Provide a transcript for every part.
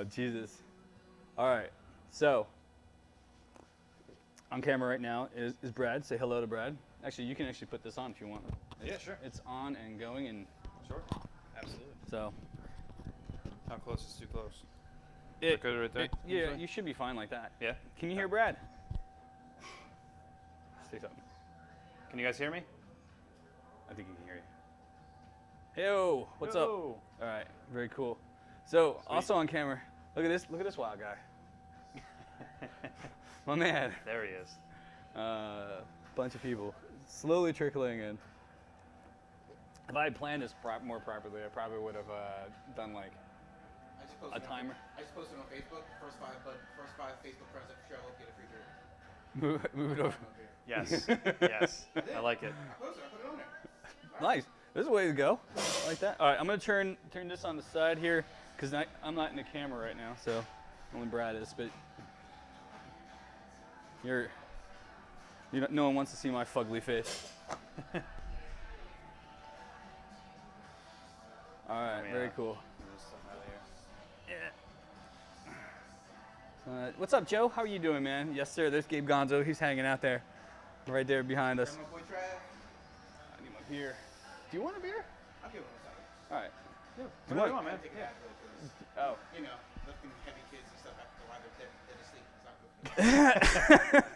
Jesus. All right. So, on camera right now is Brad. Say hello to Brad. Actually, you can actually put this on if you want. Yeah, sure. It's on and going, and Sure. Absolutely. so. How close is too close? It, Good right there? yeah, you should be fine like that. Yeah? Can you hear Brad? Say something. Can you guys hear me? I think he can hear you. Yo, what's up? Yo. All right, very cool. So, also on camera, look at this wild guy. My man. There he is. Bunch of people slowly trickling in. If I had planned this more properly, I probably would have done like a timer. I just posted on Facebook. First five Facebook friends that show up get a free drink. Move it over. Yes. Yes. I like it. I posted. I put it on there. Nice. There's a way to go. I like that. All right, I'm gonna turn this on the side here because I'm not in the camera right now, so only Brad is. But no one wants to see my fugly face. All right, very cool. Yeah. What's up, Joe? How are you doing, man? Yes, sir. There's Gabe Gonzo. He's hanging out there, right there behind us. My boy Trav. I need my beer. Do you want a beer? I'll give him a second. All right. What do you want, man? Take it out really quick. Oh. You know, lifting heavy kids and stuff after while they're dead asleep.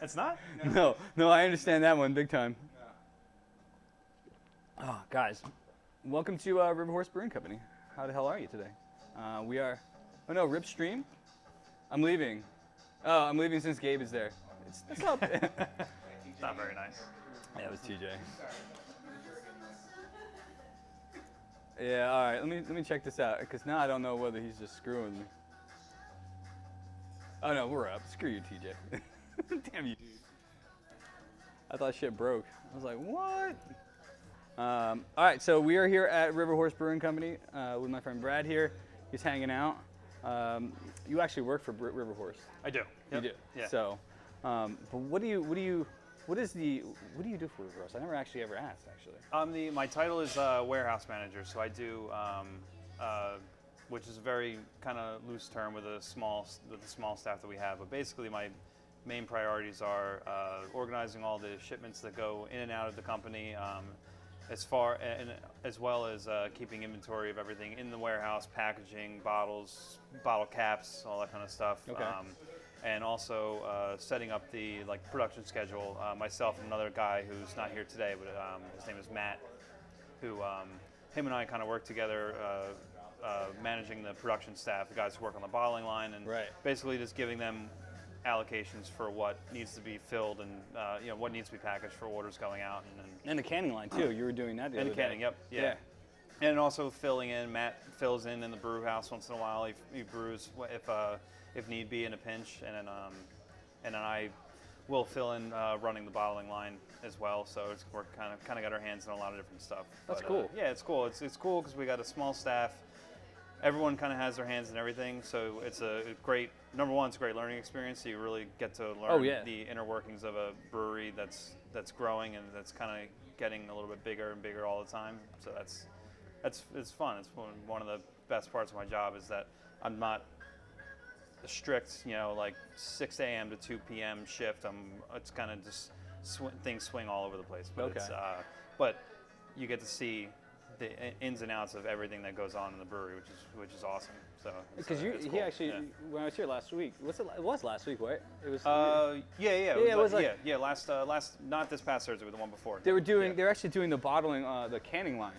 It's not good for them. It's not? No, I understand that one big time. Oh, guys, welcome to River Horse Brewing Company. How the hell are you today? We are, oh no, Rip Stream? I'm leaving. Oh, I'm leaving since Gabe is there. It's not bad. Not very nice. Yeah, it was TJ. Yeah, all right, let me check this out, because now I don't know whether he's just screwing me. Oh no, we're up. Screw you, TJ. Damn you, dude. I thought shit broke. I was like, what? All right, so we are here at River Horse Brewing Company with my friend Brad here. He's hanging out. You actually work for River Horse. I do. You do. Yeah. So, but what do you do for River Horse? I never actually ever asked actually. My title is warehouse manager, so I do, which is a very kind of loose term with the small staff that we have. But basically, my main priorities are organizing all the shipments that go in and out of the company, as well as keeping inventory of everything in the warehouse, packaging, bottles, bottle caps, all that kind of stuff. Okay. And also setting up the production schedule. Myself and another guy who's not here today, but his name is Matt, who him and I kind of work together, managing the production staff, the guys who work on the bottling line, and basically just giving them allocations for what needs to be filled and what needs to be packaged for orders going out. And the canning line too. You were doing that the other And the canning, day. yep, yeah. And also filling in. Matt fills in the brew house once in a while. He brews if need be in a pinch, and then I will fill in running the bottling line as well. So we're kind of got our hands in a lot of different stuff. That's cool. Yeah, it's cool. It's cool because we got a small staff. Everyone kind of has their hands in everything, so it's a great. Number one, it's a great learning experience. So you really get to learn the inner workings of a brewery that's growing and that's kind of getting a little bit bigger and bigger all the time. So it's fun. It's one of the best parts of my job is that I'm not a strict, 6 a.m. to 2 p.m. shift. It's kind of just things swing all over the place. But but you get to see the ins and outs of everything that goes on in the brewery, which is awesome. So because cool. he actually when I was here last week, it was last week, right? It was. It was last not this past Thursday, but the one before. They're actually doing the bottling, the canning line,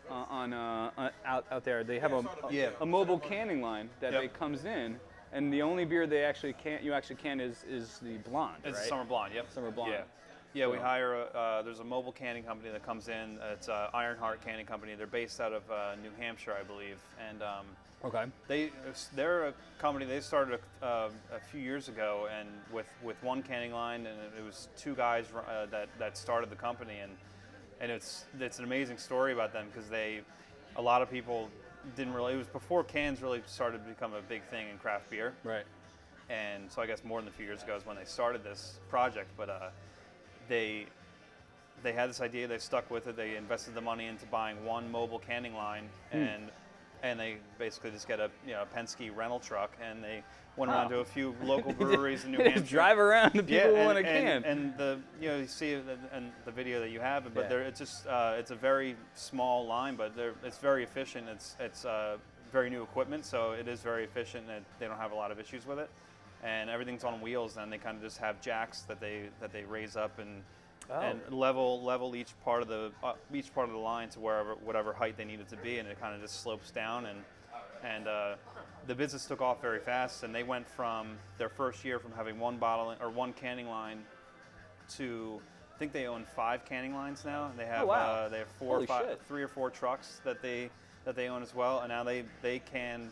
out there. They have a mobile canning line that comes in, and the only beer you actually can is the blonde. It's right? Summer Blonde. Yep. Summer Blonde. Yeah. Yeah, we hire. There's a mobile canning company that comes in. It's Ironheart Canning Company. They're based out of New Hampshire, I believe, and they're a company. They started a few years ago, and with one canning line, and it was two guys that started the company, and it's an amazing story about them because a lot of people didn't really. It was before cans really started to become a big thing in craft beer, right? And so I guess more than a few years ago is when they started this project, but. They had this idea. They stuck with it. They invested the money into buying one mobile canning line, and and they basically just get a Penske rental truck, and they went around to a few local breweries in New Hampshire. Just drive around the people who want a can. And you see it in the video that you have, but it's just it's a very small line, but it's very efficient. It's very new equipment, so it is very efficient, and they don't have a lot of issues with it. And everything's on wheels, and they kind of just have jacks that they raise up and level each part of the line to whatever height they need it to be, and it kind of just slopes down, and the business took off very fast, and they went from their first year from having one canning line to, I think they own 5 canning lines now. They have they have 3 or 4 trucks that they own as well, and now they can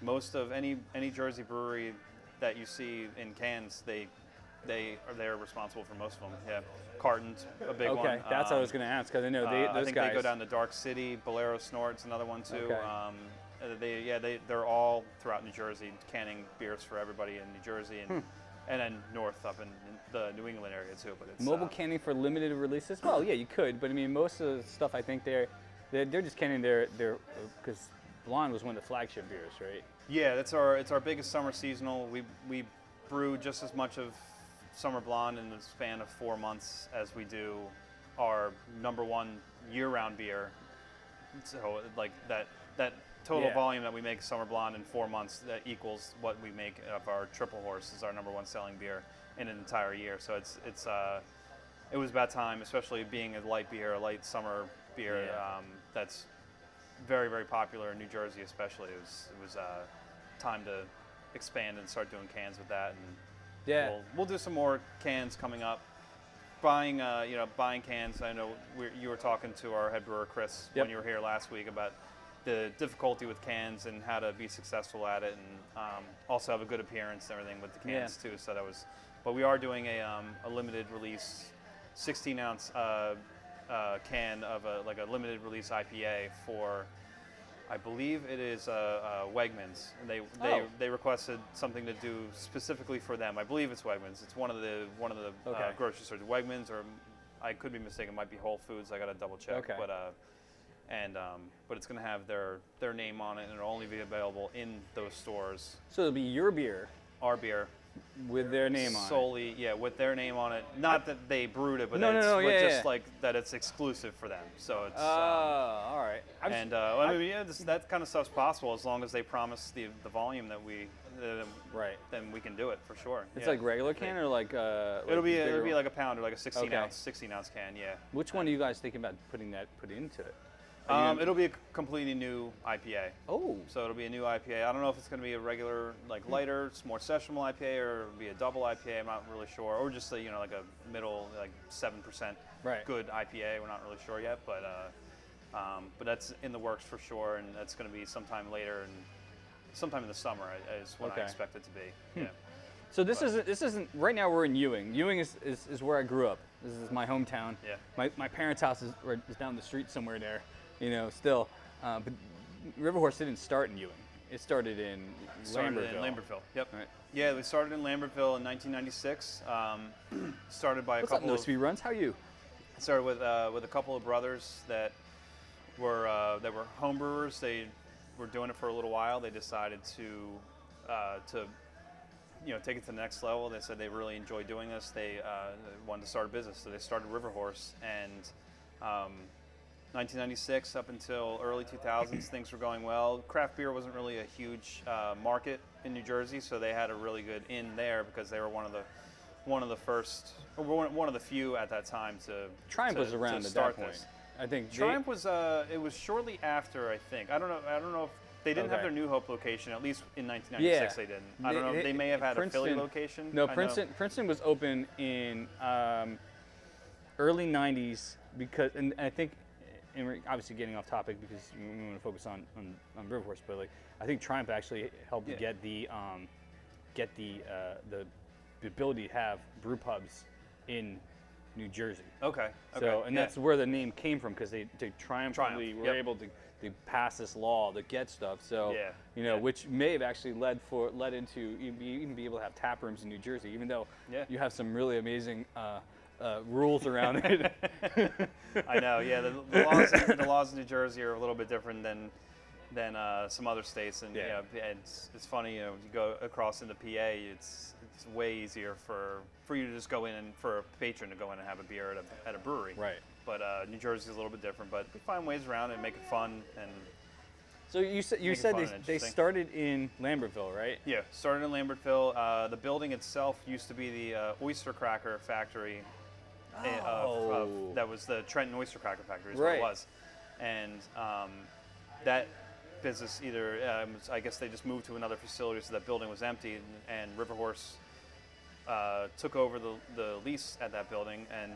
most of any Jersey brewery that you see in cans. They're responsible for most of them. Yeah, Carton's a big one. Okay, that's what I was going to ask, because I know those I think guys. they go down to Dark City. Bolero Snort's another one too. Okay. They're all throughout New Jersey canning beers for everybody in New Jersey and then north up in the New England area too. But it's mobile canning for limited releases. Well, yeah, you could, but I mean, most of the stuff I think they're just canning their because Blonde was one of the flagship beers, right? Yeah, it's our biggest summer seasonal. We brew just as much of Summer Blonde in the span of 4 months as we do our #1 year-round beer. So like that total volume that we make Summer Blonde in 4 months, that equals what we make of our Triple Horse is our #1 selling beer in an entire year. So it was about time, especially being a light beer, a light summer beer that's very, very popular in New Jersey, especially. It was time to expand and start doing cans with that, and we'll do some more cans coming up. Buying cans. I know you were talking to our head brewer Chris when you were here last week about the difficulty with cans and how to be successful at it, and also have a good appearance and everything with the cans too. So but we are doing a limited release 16-ounce can of a limited release IPA for, I believe it is Wegmans. They requested something to do specifically for them. I believe it's Wegmans. It's one of the grocery stores. Wegmans, or I could be mistaken. It might be Whole Foods. I got to double check. Okay. But it's going to have their name on it, and it'll only be available in those stores. So it'll be your beer, our beer, with their name on it. Solely, with their name on it. Not that they brewed it, but like that it's exclusive for them. So it's. All right. That kind of stuff's possible as long as they promise the volume that we. Then we can do it for sure. It's like regular can or like. It'll be like a pound or like a 16-ounce can. Yeah. Which one are you guys thinking about putting into it? It'll be a completely new IPA. Oh. So it'll be a new IPA. I don't know if it's going to be a regular, lighter, more sessionable IPA, or it'll be a double IPA. I'm not really sure. Or just like a middle, 7% good IPA. We're not really sure yet, but that's in the works for sure, and that's going to be sometime later and sometime in the summer is when I expect it to be. Yeah. So this isn't right now. We're in Ewing. Ewing is where I grew up. This is my hometown. Yeah. My parents' house is down the street somewhere there. Still, but River Horse didn't start in Ewing. It started in Lambertville. Yep. Right. Yeah, we started in Lambertville in 1996. Started by a couple of speed runs. How are you? Started with a couple of brothers that were home brewers. They were doing it for a little while. They decided to take it to the next level. They said they really enjoyed doing this. They wanted to start a business, so they started River Horse. And 1996 up until early 2000s, things were going well. Craft beer wasn't really a huge market in New Jersey, so they had a really good in there because they were one of the first, or one of the few at that time to Triumph was around to at start that point. This. I think Triumph was it was shortly after, I think. I don't know if they didn't have their New Hope location, at least in 1996 they didn't. I don't know, they may have had a Philly location. No, Princeton was open in early 90s because, and I think, and we're obviously getting off topic because we want to focus on River Horse, but I think Triumph actually helped get the ability to have brew pubs in New Jersey. Okay. So, and that's where the name came from, because they triumphantly were able to pass this law to get stuff. So, which may have actually led into even be able to have tap rooms in New Jersey, even though you have some really amazing rules around it. I know. Yeah, the laws in New Jersey are a little bit different than some other states. And Yeah. and it's funny, you go across into PA, it's way easier for you to just go in and for a patron to go in and have a beer at a brewery. Right. But New Jersey is a little bit different. But we find ways around it and make it fun. And so you said they started in Lambertville, right? yeah, started in Lambertville. The building itself used to be the oyster cracker factory. That was the Trenton Oyster Cracker Factory is what it was. And that business either, I guess they just moved to another facility, so that building was empty, and River Horse took over the lease at that building and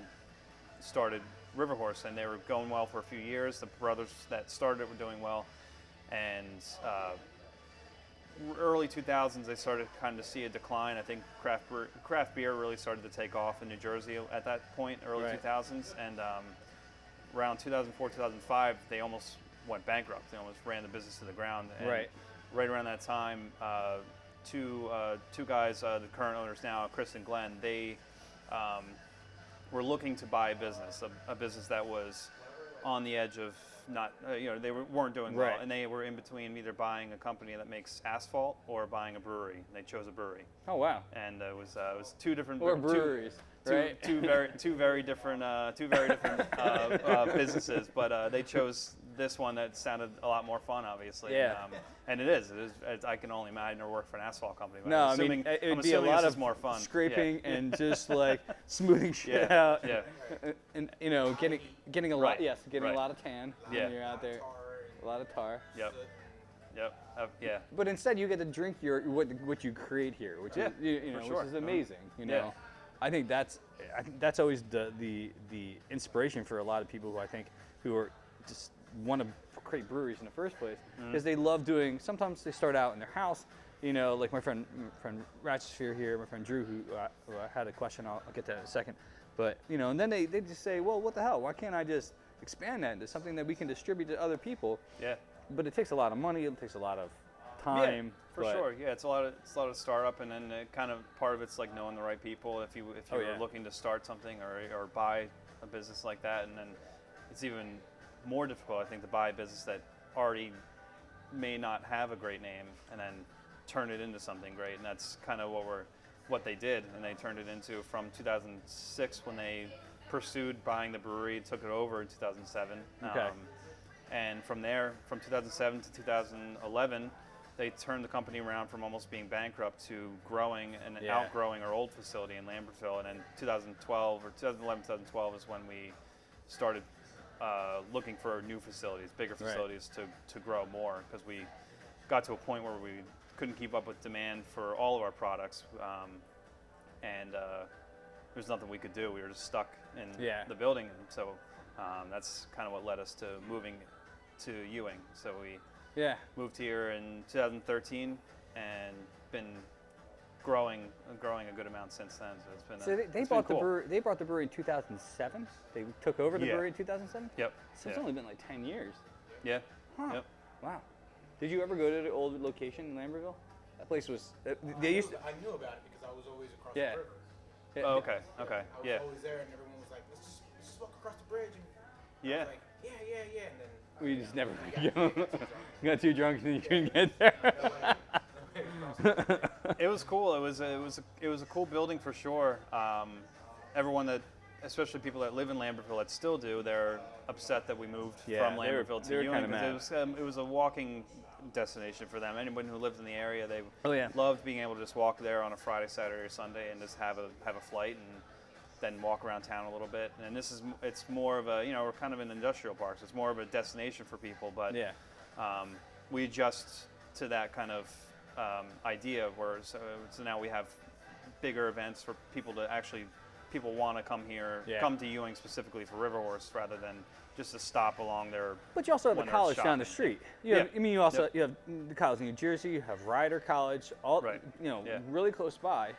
started River Horse, and they were going well for a few years. The brothers that started it were doing well, and early 2000s they started kind of to see a decline. I think craft beer really started to take off in New Jersey at that point, early 2000s, and around 2004, 2005 they almost went bankrupt. They almost ran the business to the ground. And right around that time, two guys, the current owners now, Chris and Glenn, they were looking to buy a business that was on the edge of not, they weren't doing well, and they were in between either buying a company that makes asphalt or buying a brewery. And they chose a brewery. Oh wow! And it was two different breweries. Right. Two very different businesses, but they chose this one that sounded a lot more fun, obviously. Yeah. And it is. I can only imagine or work for an asphalt company. But No, I mean it would be a lot of more fun. Scraping and just like smoothing shit out. Yeah. And getting a lot. Yes, getting a lot of tan when you're out there. A lot of tar. Yep. Yeah. But instead, you get to drink what you create here, which is which is amazing. You know. Yeah. I think that's always the inspiration for a lot of people who are just want to create breweries in the first place, because they love doing. Sometimes they start out in their house, like my friend Ratchsphere here, my friend Drew, who had a question. I'll get to that in a second. But and then they just say, well, what the hell? Why can't I just expand that into something that we can distribute to other people? Yeah. But it takes a lot of money. It takes a lot of time. Yeah, for sure. Yeah, it's a lot of startup, and then kind of part of it's like knowing the right people. If you were looking to start something or buy a business like that, and then it's even more difficult, I think, to buy a business that already may not have a great name and then turn it into something great. And that's kind of what they did, and they turned it into from 2006 when they pursued buying the brewery, took it over in 2007. Okay. And from there, from 2007 to 2011, they turned the company around from almost being bankrupt to growing and outgrowing our old facility in Lambertville. And then 2012 or 2011, 2012 is when we started looking for new facilities, bigger facilities to grow more, because we got to a point where we couldn't keep up with demand for all of our products, and there's nothing we could do. We were just stuck in the building, and so that's kind of what led us to moving to Ewing. So we moved here in 2013 and been growing a good amount since then. So it's been they bought the brewery. They bought the brewery in 2007. They took over the brewery in 2007. Yep. So it's only been like 10 years. Yeah. Huh. Yep. Wow. Did you ever go to the old location in Lambertville? That place was. They used. I knew about it because I was always across Yeah. the river. Oh, okay. Okay. I was always there, and everyone was like, "Let's just walk across the bridge." And I was like, "Yeah," and then we just never got too drunk and you couldn't get there. It was cool. It was a cool building for sure. Everyone that, especially people that live in Lambertville that still do, they're upset that we moved from Lambertville to Ewing, because it was a walking destination for them. Anyone who lived in the area, they loved being able to just walk there on a Friday, Saturday, or Sunday, and just have a flight and then walk around town a little bit. And it's more of a, we're kind of in industrial parks. It's more of a destination for people, but we adjust to that kind of idea where so now we have bigger events for people to actually, people want to come here, come to Ewing specifically for River Horse rather than just a stop along there. But you also have the college down the street. You have the college in New Jersey. You have Rider College, all really close by.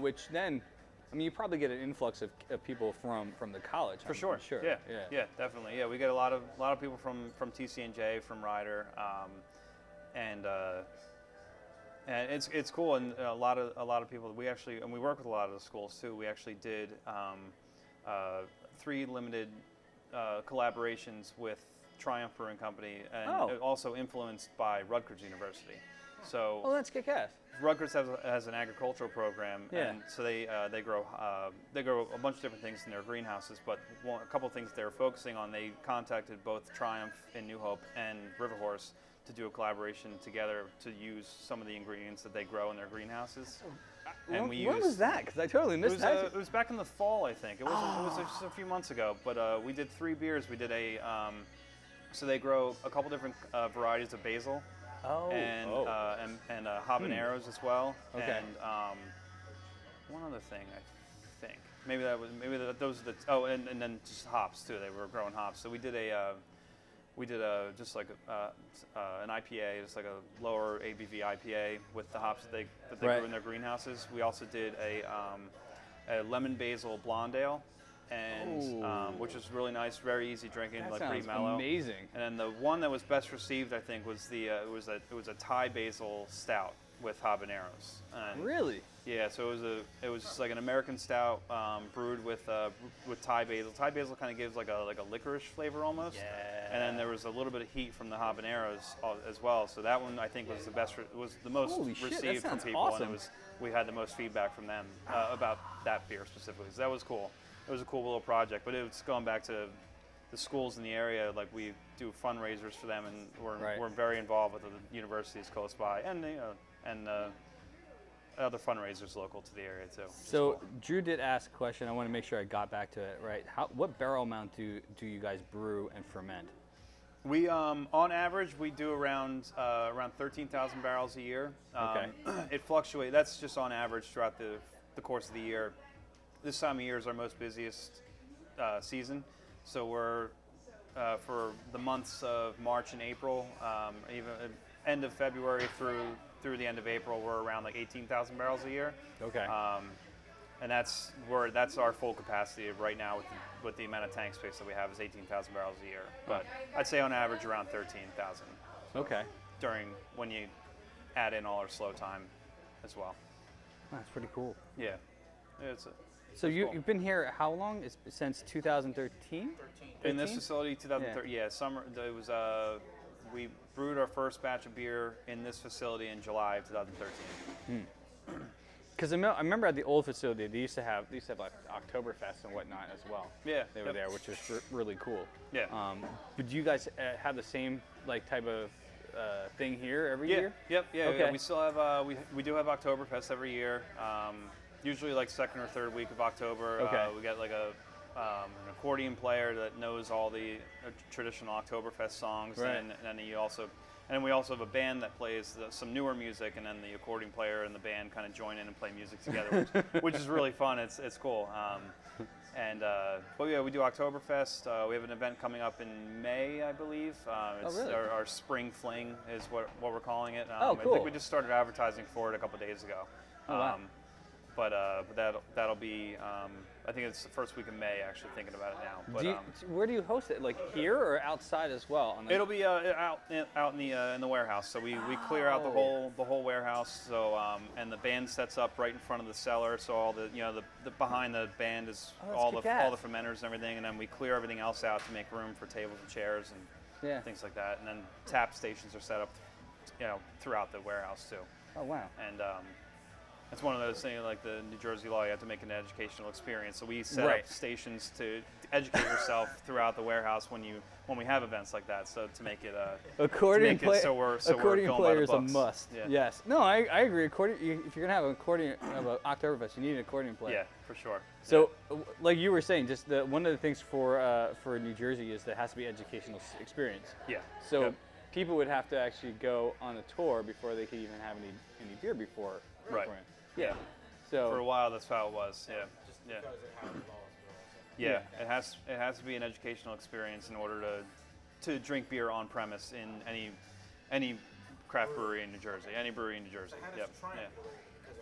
Which then, you probably get an influx of people from the college. For sure. Yeah, definitely. Yeah, we get a lot of people from TC&J, from Rider, and it's cool. And a lot of people, we work with a lot of the schools too. We actually did 3 limited collaborations with Triumph Brewing Company, and also influenced by Rutgers University. So that's kick-ass. Rutgers has an agricultural program, and so they grow a bunch of different things in their greenhouses. But a couple of things they're focusing on, they contacted both Triumph in New Hope and Riverhorse to do a collaboration together to use some of the ingredients that they grow in their greenhouses. And when was that? Because I totally missed that. It was back in the fall, I think. It was just a few months ago. But we did 3 beers. We did so they grow a couple different varieties of basil. And habaneros as well. Okay. And one other thing, I think those are the and then just hops too. They were growing hops. So we did just like an IPA, just like a lower ABV IPA with the hops that they grew in their greenhouses. We also did a lemon basil blonde ale, and which was really nice, very easy drinking, that like pretty mellow. Amazing. And then the one that was best received, I think, was it was a Thai basil stout with habaneros. And really? Yeah. So it was just like an American stout brewed with Thai basil. Thai basil kind of gives like a licorice flavor almost. Yeah. And then there was a little bit of heat from the habaneros as well. So that one I think was the most received from people, awesome. And we had the most feedback from them about that beer specifically. So that was cool. It was a cool little project, but it's going back to the schools in the area. Like we do fundraisers for them, and we're very involved with the universities close by, and other fundraisers local to the area too. So Drew did ask a question. I want to make sure I got back to it right. What barrel amount do you guys brew and ferment? We on average we do around 13,000 barrels a year. Okay. It fluctuates. That's just on average throughout the course of the year. This time of year is our most busiest season, so we're for the months of March and April, even end of February through the end of April, we're around like 18,000 barrels a year. Okay. And that's our full capacity right now with the amount of tank space that we have is 18,000 barrels a year. But I'd say on average around 13,000. Okay. When you add in all our slow time as well. That's pretty cool. Yeah. So you've been here how long? It's since 2013? In this facility, 2013. Yeah, summer. It was. We brewed our first batch of beer in this facility in July of 2013. Because I remember at the old facility, they used to have like Oktoberfest and whatnot as well. Yeah, they were there, which was really cool. Yeah. But do you guys have the same like type of thing here every year? Yep. Yeah. Okay. Yeah, we still have. We do have Oktoberfest every year. Usually like second or third week of October. Okay. We got like an accordion player that knows all the traditional Oktoberfest songs, right. and then we also have a band that plays some newer music, and then the accordion player and the band kind of join in and play music together, which is really fun. It's cool. But yeah, we do Oktoberfest. We have an event coming up in May, I believe. It's really? our spring fling is what we're calling it. Cool. I think we just started advertising for it a couple days ago. Oh, wow. But that'll be, I think it's the first week of May, actually thinking about it now. But, where do you host it? Like here or outside as well? It'll be out in the warehouse. So we clear out the whole warehouse. So and the band sets up right in front of the cellar. So all the behind the band is all the fermenters and everything, and then we clear everything else out to make room for tables and chairs and things like that. And then tap stations are set up, throughout the warehouse too. Oh wow. And it's one of those things like the New Jersey law, you have to make an educational experience. So we set up stations to educate yourself throughout the warehouse when we have events like that. So to make it accordion players is a must. Yeah. Yes. No, I agree. If you're gonna have an Oktoberfest, you need an accordion player. Yeah, for sure. So, like you were saying, just one of the things for New Jersey is there has to be educational experience. Yeah. So people would have to actually go on a tour before they could even have any beer before. Right. Yeah. So for a while, that's how it was. Yeah. Just because it has laws. Yeah. It has to be an educational experience in order to drink beer on premise in any craft brewery in New Jersey, any brewery in New Jersey. So how does Triumph do it?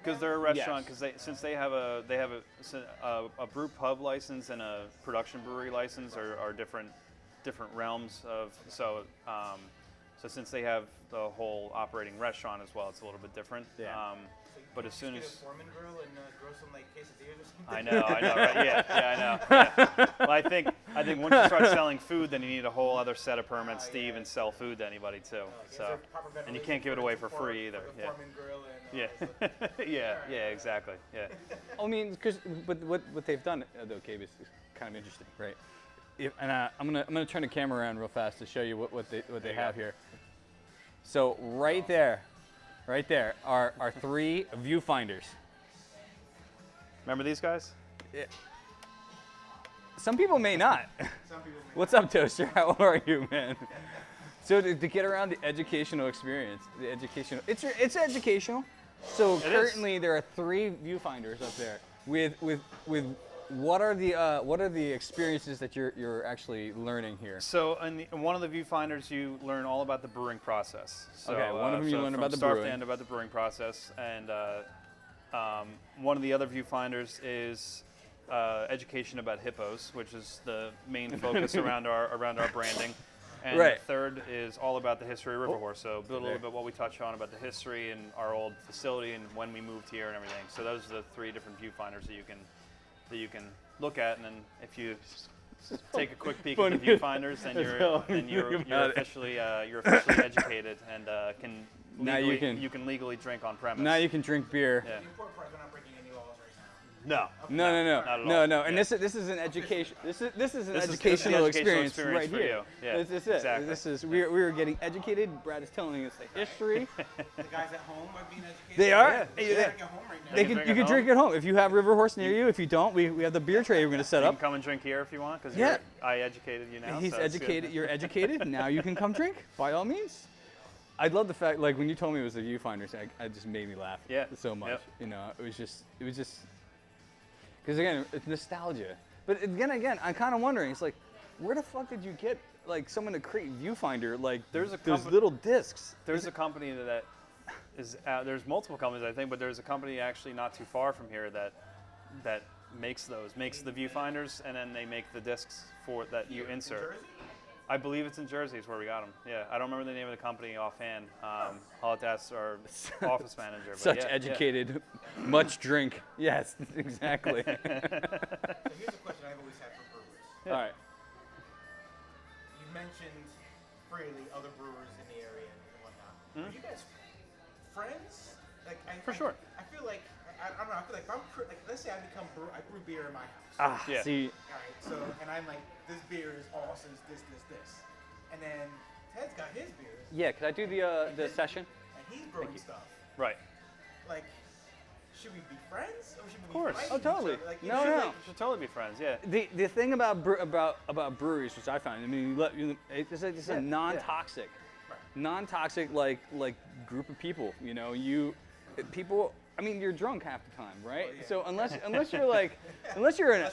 Because Because they're they're a restaurant? a restaurant. Because since they have a brew pub license and a production brewery license are different realms of So since they have the whole operating restaurant as well, it's a little bit different. Yeah. So you But as soon as get a Foreman grill and grow some like quesadillas or something. I know, right? Yeah, I know. Yeah. Well, I think once you start selling food, then you need a whole other set of permits to even sell food to anybody too. So, and you can't give it away for free either. For the Foreman grill and, Yeah, exactly. Yeah. I mean, but what they've done though, Gabe, is kind of interesting, right? I'm gonna turn the camera around real fast to show you what they have here. So right there are 3 viewfinders. Remember these guys? Yeah. Some people may not. Some people may What's up, Toaster? How are you, man? So to get around the educational experience, it's educational. So currently there are 3 viewfinders up there with what are the experiences that you're actually learning here? So in one of the viewfinders, you learn all about the brewing process. So, okay, one of them you learn about the brewing. Start to end about the brewing process, and one of the other viewfinders is education about hippos, which is the main focus around our branding. And the third is all about the history of Riverhorse. So a little bit what we touched on about the history and our old facility and when we moved here and everything. So those are the 3 different viewfinders that you can look at, and then if you take a quick peek at the viewfinders, then you're officially educated and can you can legally drink on premise. Now you can drink beer. Yeah. The important part is we're not breaking any laws right now. No. No. And this is an education. This is an educational experience right for here. You. Yeah, this is it. Exactly. This is we're getting educated. Brad is telling us the history. The guys at home are being educated. They are. Yeah. They drink at home right now. You can drink at home if you have Riverhorse near you. If you don't, we have the beer tray we're going to set You up. can come and drink here if you want, because I educated you now. He's so educated. You're educated. Now you can come drink by all means. I love the fact, like when you told me it was the viewfinders, it just made me laugh so much. Yep. You know, it was just because again, it's nostalgia. But again, I'm kind of wondering. It's like, where the fuck did you get like someone to create viewfinder? Like those little discs. There's a company that is there's multiple companies I think, but there's a company actually not too far from here that makes the viewfinders, and then they make the discs for that you insert. In Jersey? I believe it's in Jersey is where we got them. Yeah, I don't remember the name of the company offhand. I'll have to ask our office manager. But Such educated, much drink. Yes, exactly. So here's a question I've always had for brewers. All right. You mentioned freely other brewers in the area and whatnot. Are you guys friends? Like, sure. I feel like I don't know. I feel like if I'm let's say I brew beer in my house. Yeah. See. All right. So and I'm like, this beer is awesome. This, and then Ted's got his beer. Yeah. Could I do the session? And he's brewing stuff. Right. Like, should we be friends or should we? Of course. Be Oh, totally. Like, No. We should totally be friends. Yeah. The thing about breweries, which I found, I mean, it's a non-toxic, non-toxic like group of people. You know, people. I mean, you're drunk half the time, right? Oh, yeah. So unless you're an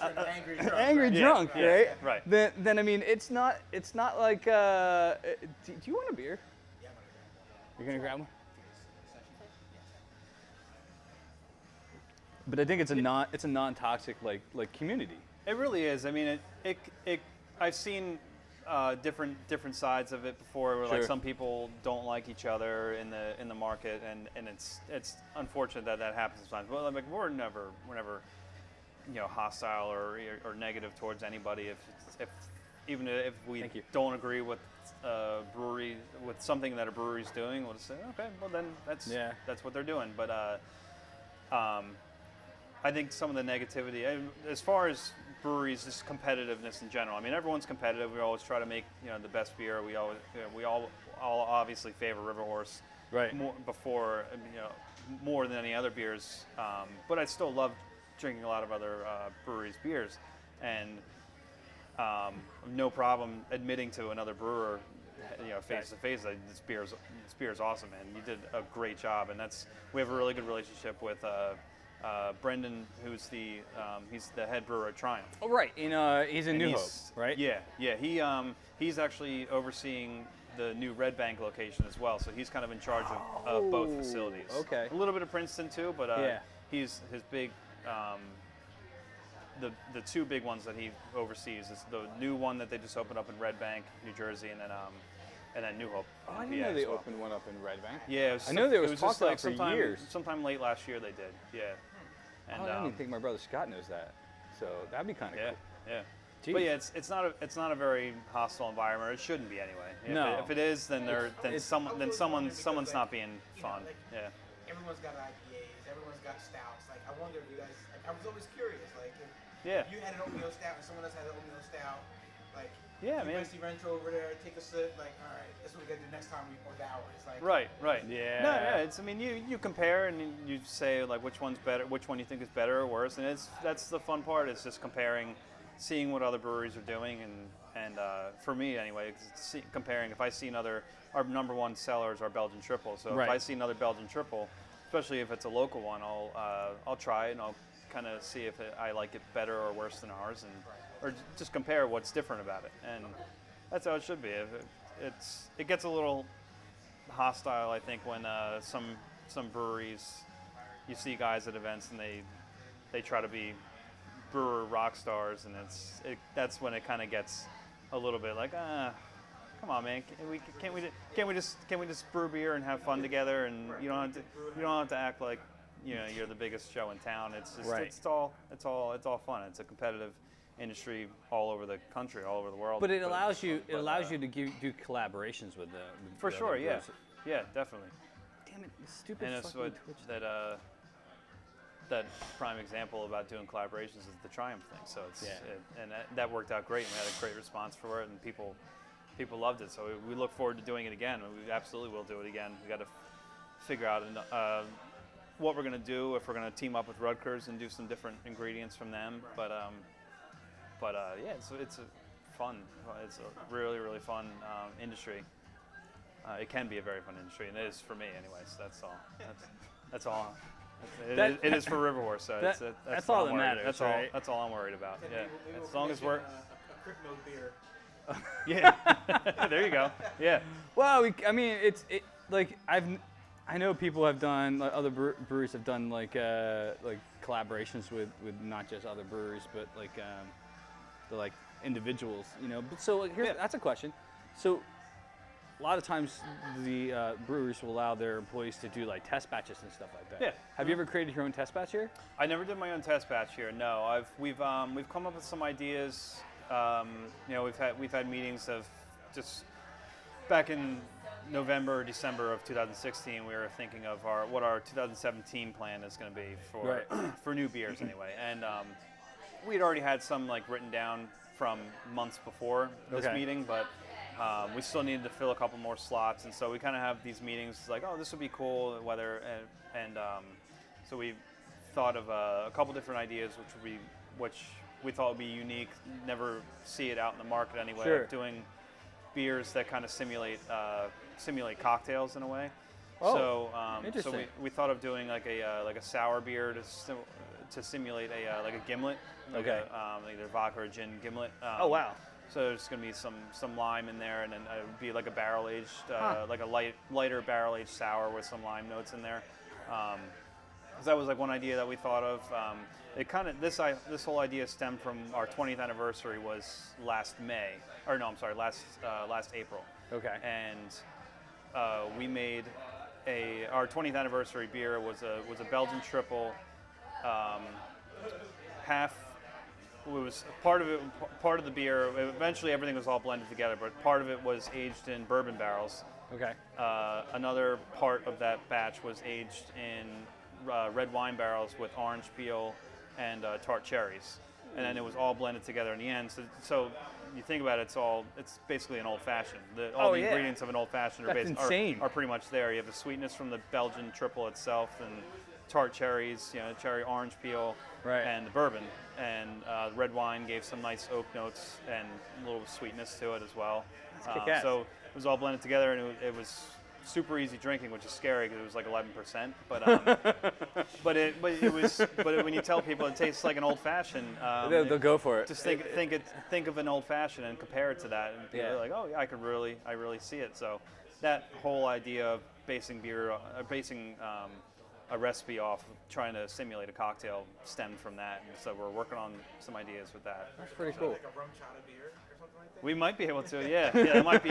angry drunk, Yeah. right? Right. Then I mean, it's not like. Do you want a beer? Yeah, You're gonna grab one. But I think it's a non-toxic like community. It really is. I mean, I've seen different sides of it before, where like some people don't like each other in the market, and it's unfortunate that happens sometimes. But like we're never hostile or negative towards anybody. Even if we don't agree with brewery with something that a brewery's doing, we'll just say okay, well then that's what they're doing. But I think some of the negativity, as far as breweries, just competitiveness in general. I mean, everyone's competitive. We always try to make the best beer. We all obviously favor Riverhorse more than any other beers. But I still love drinking a lot of other breweries' beers, and no problem admitting to another brewer, face to face, that this beer is awesome, man. You did a great job, and we have a really good relationship with. Brendan, who's he's the head brewer at Triumph. Oh, right. He's in New Hope, right? Yeah. He's actually overseeing the new Red Bank location as well, so he's kind of in charge of both facilities. Okay. A little bit of Princeton too, but he's his big. The 2 big ones that he oversees is the new one that they just opened up in Red Bank, New Jersey, and and then New Hope. Oh, I didn't know they opened one up in Red Bank. Yeah, I know there was talk just about like it for years. Sometime late last year they did. Yeah. And, I don't even think my brother Scott knows that. So that'd be kind of cool. Yeah. Jeez. But yeah, it's not a very hostile environment. It shouldn't be anyway. If it is, then someone's not being fun. Yeah. Everyone's got IPAs. Everyone's got stouts. Like, I wonder if you guys. Like, I was always curious. Like, if you had an oatmeal stout and someone else had an oatmeal stout, like, yeah, man. You venture over there, take a sip. Like, all right, that's what we got to do next time we pour ours. Like, right. Yeah. No, yeah. It's. I mean, you compare and you say like which one's better, which one you think is better or worse, and that's the fun part. Is just comparing, seeing what other breweries are doing, and for me anyway, comparing. If I see our number one seller is our Belgian triple. So if I see another Belgian triple, especially if it's a local one, I'll try it and I'll kind of see if I like it better or worse than ours, or just compare what's different about it. And that's how it should be. It gets a little hostile, I think, when some breweries, you see guys at events and they try to be brewer rock stars, and that's when it kind of gets a little bit like, come on, man, can't we just brew beer and have fun together, and you don't have to act like you're the biggest show in town. It's just it's all fun. It's a competitive industry all over the country, all over the world. But it allows you to do collaborations with the for sure, yeah, definitely. Damn it, stupid. And it's fucking Twitch. That prime example about doing collaborations is the Triumph thing. So that worked out great. And we had a great response for it, and people loved it. So we look forward to doing it again. We absolutely will do it again. We got to figure out what we're going to do, if we're going to team up with Rutgers and do some different ingredients from them. But yeah, it's a fun. It's a really, really fun industry. It can be a very fun industry, and it is for me, anyways. That's all. That's all. It is for River Horse. So that's all that matters. That's all I'm worried about. Yeah, as long as we're a crypto beer. Yeah, there you go. Yeah. Well, I mean, I know people have done, like, other breweries have done like collaborations with not just other breweries, but the individuals, But so that's a question. So a lot of times the breweries will allow their employees to do like test batches and stuff like that. Yeah. Have you ever created your own test batch here? I never did my own test batch here. No, we've come up with some ideas. We've had meetings of just back in November or December of 2016. We were thinking of what our 2017 plan is going to be for new beers anyway, and we'd already had some written down from months before this meeting, but we still needed to fill a couple more slots, and so we kind of have these meetings like, oh, this would be cool, so we thought of a couple different ideas, which we thought would be unique, never see it out in the market anyway. Sure. Of doing beers that kind of simulate cocktails in a way. Oh, so so we thought of doing like a sour beer to simulate a gimlet, either vodka or gin gimlet. Oh wow! So there's going to be some lime in there, and then it would be like a barrel aged, like a lighter barrel aged sour with some lime notes in there. So that was one idea that we thought of. This whole idea stemmed from our 20th anniversary was last April. Okay. And we made our 20th anniversary beer was a Belgian triple, half. It was part of the beer. Eventually, everything was all blended together, but part of it was aged in bourbon barrels. Okay. Another part of that batch was aged in red wine barrels with orange peel and tart cherries, and then it was all blended together in the end. So you think about it, it's basically an old fashioned. All the ingredients of an old fashioned are pretty much there. You have the sweetness from the Belgian triple itself, and tart cherries, cherry orange peel, and the bourbon. And red wine gave some nice oak notes and a little sweetness to it as well. So it was all blended together, and it was super easy drinking, which is scary because it was like 11%. But when you tell people it tastes like an old fashioned, they'll go for it. Just think of an old fashioned and compare it to that, and people are like, oh yeah, I really see it. So that whole idea of basing a recipe off of trying to simulate a cocktail stemmed from that, and so we're working on some ideas with that. That's pretty cool. Like a rum chata beer or or something like that? We might be able to, yeah. That might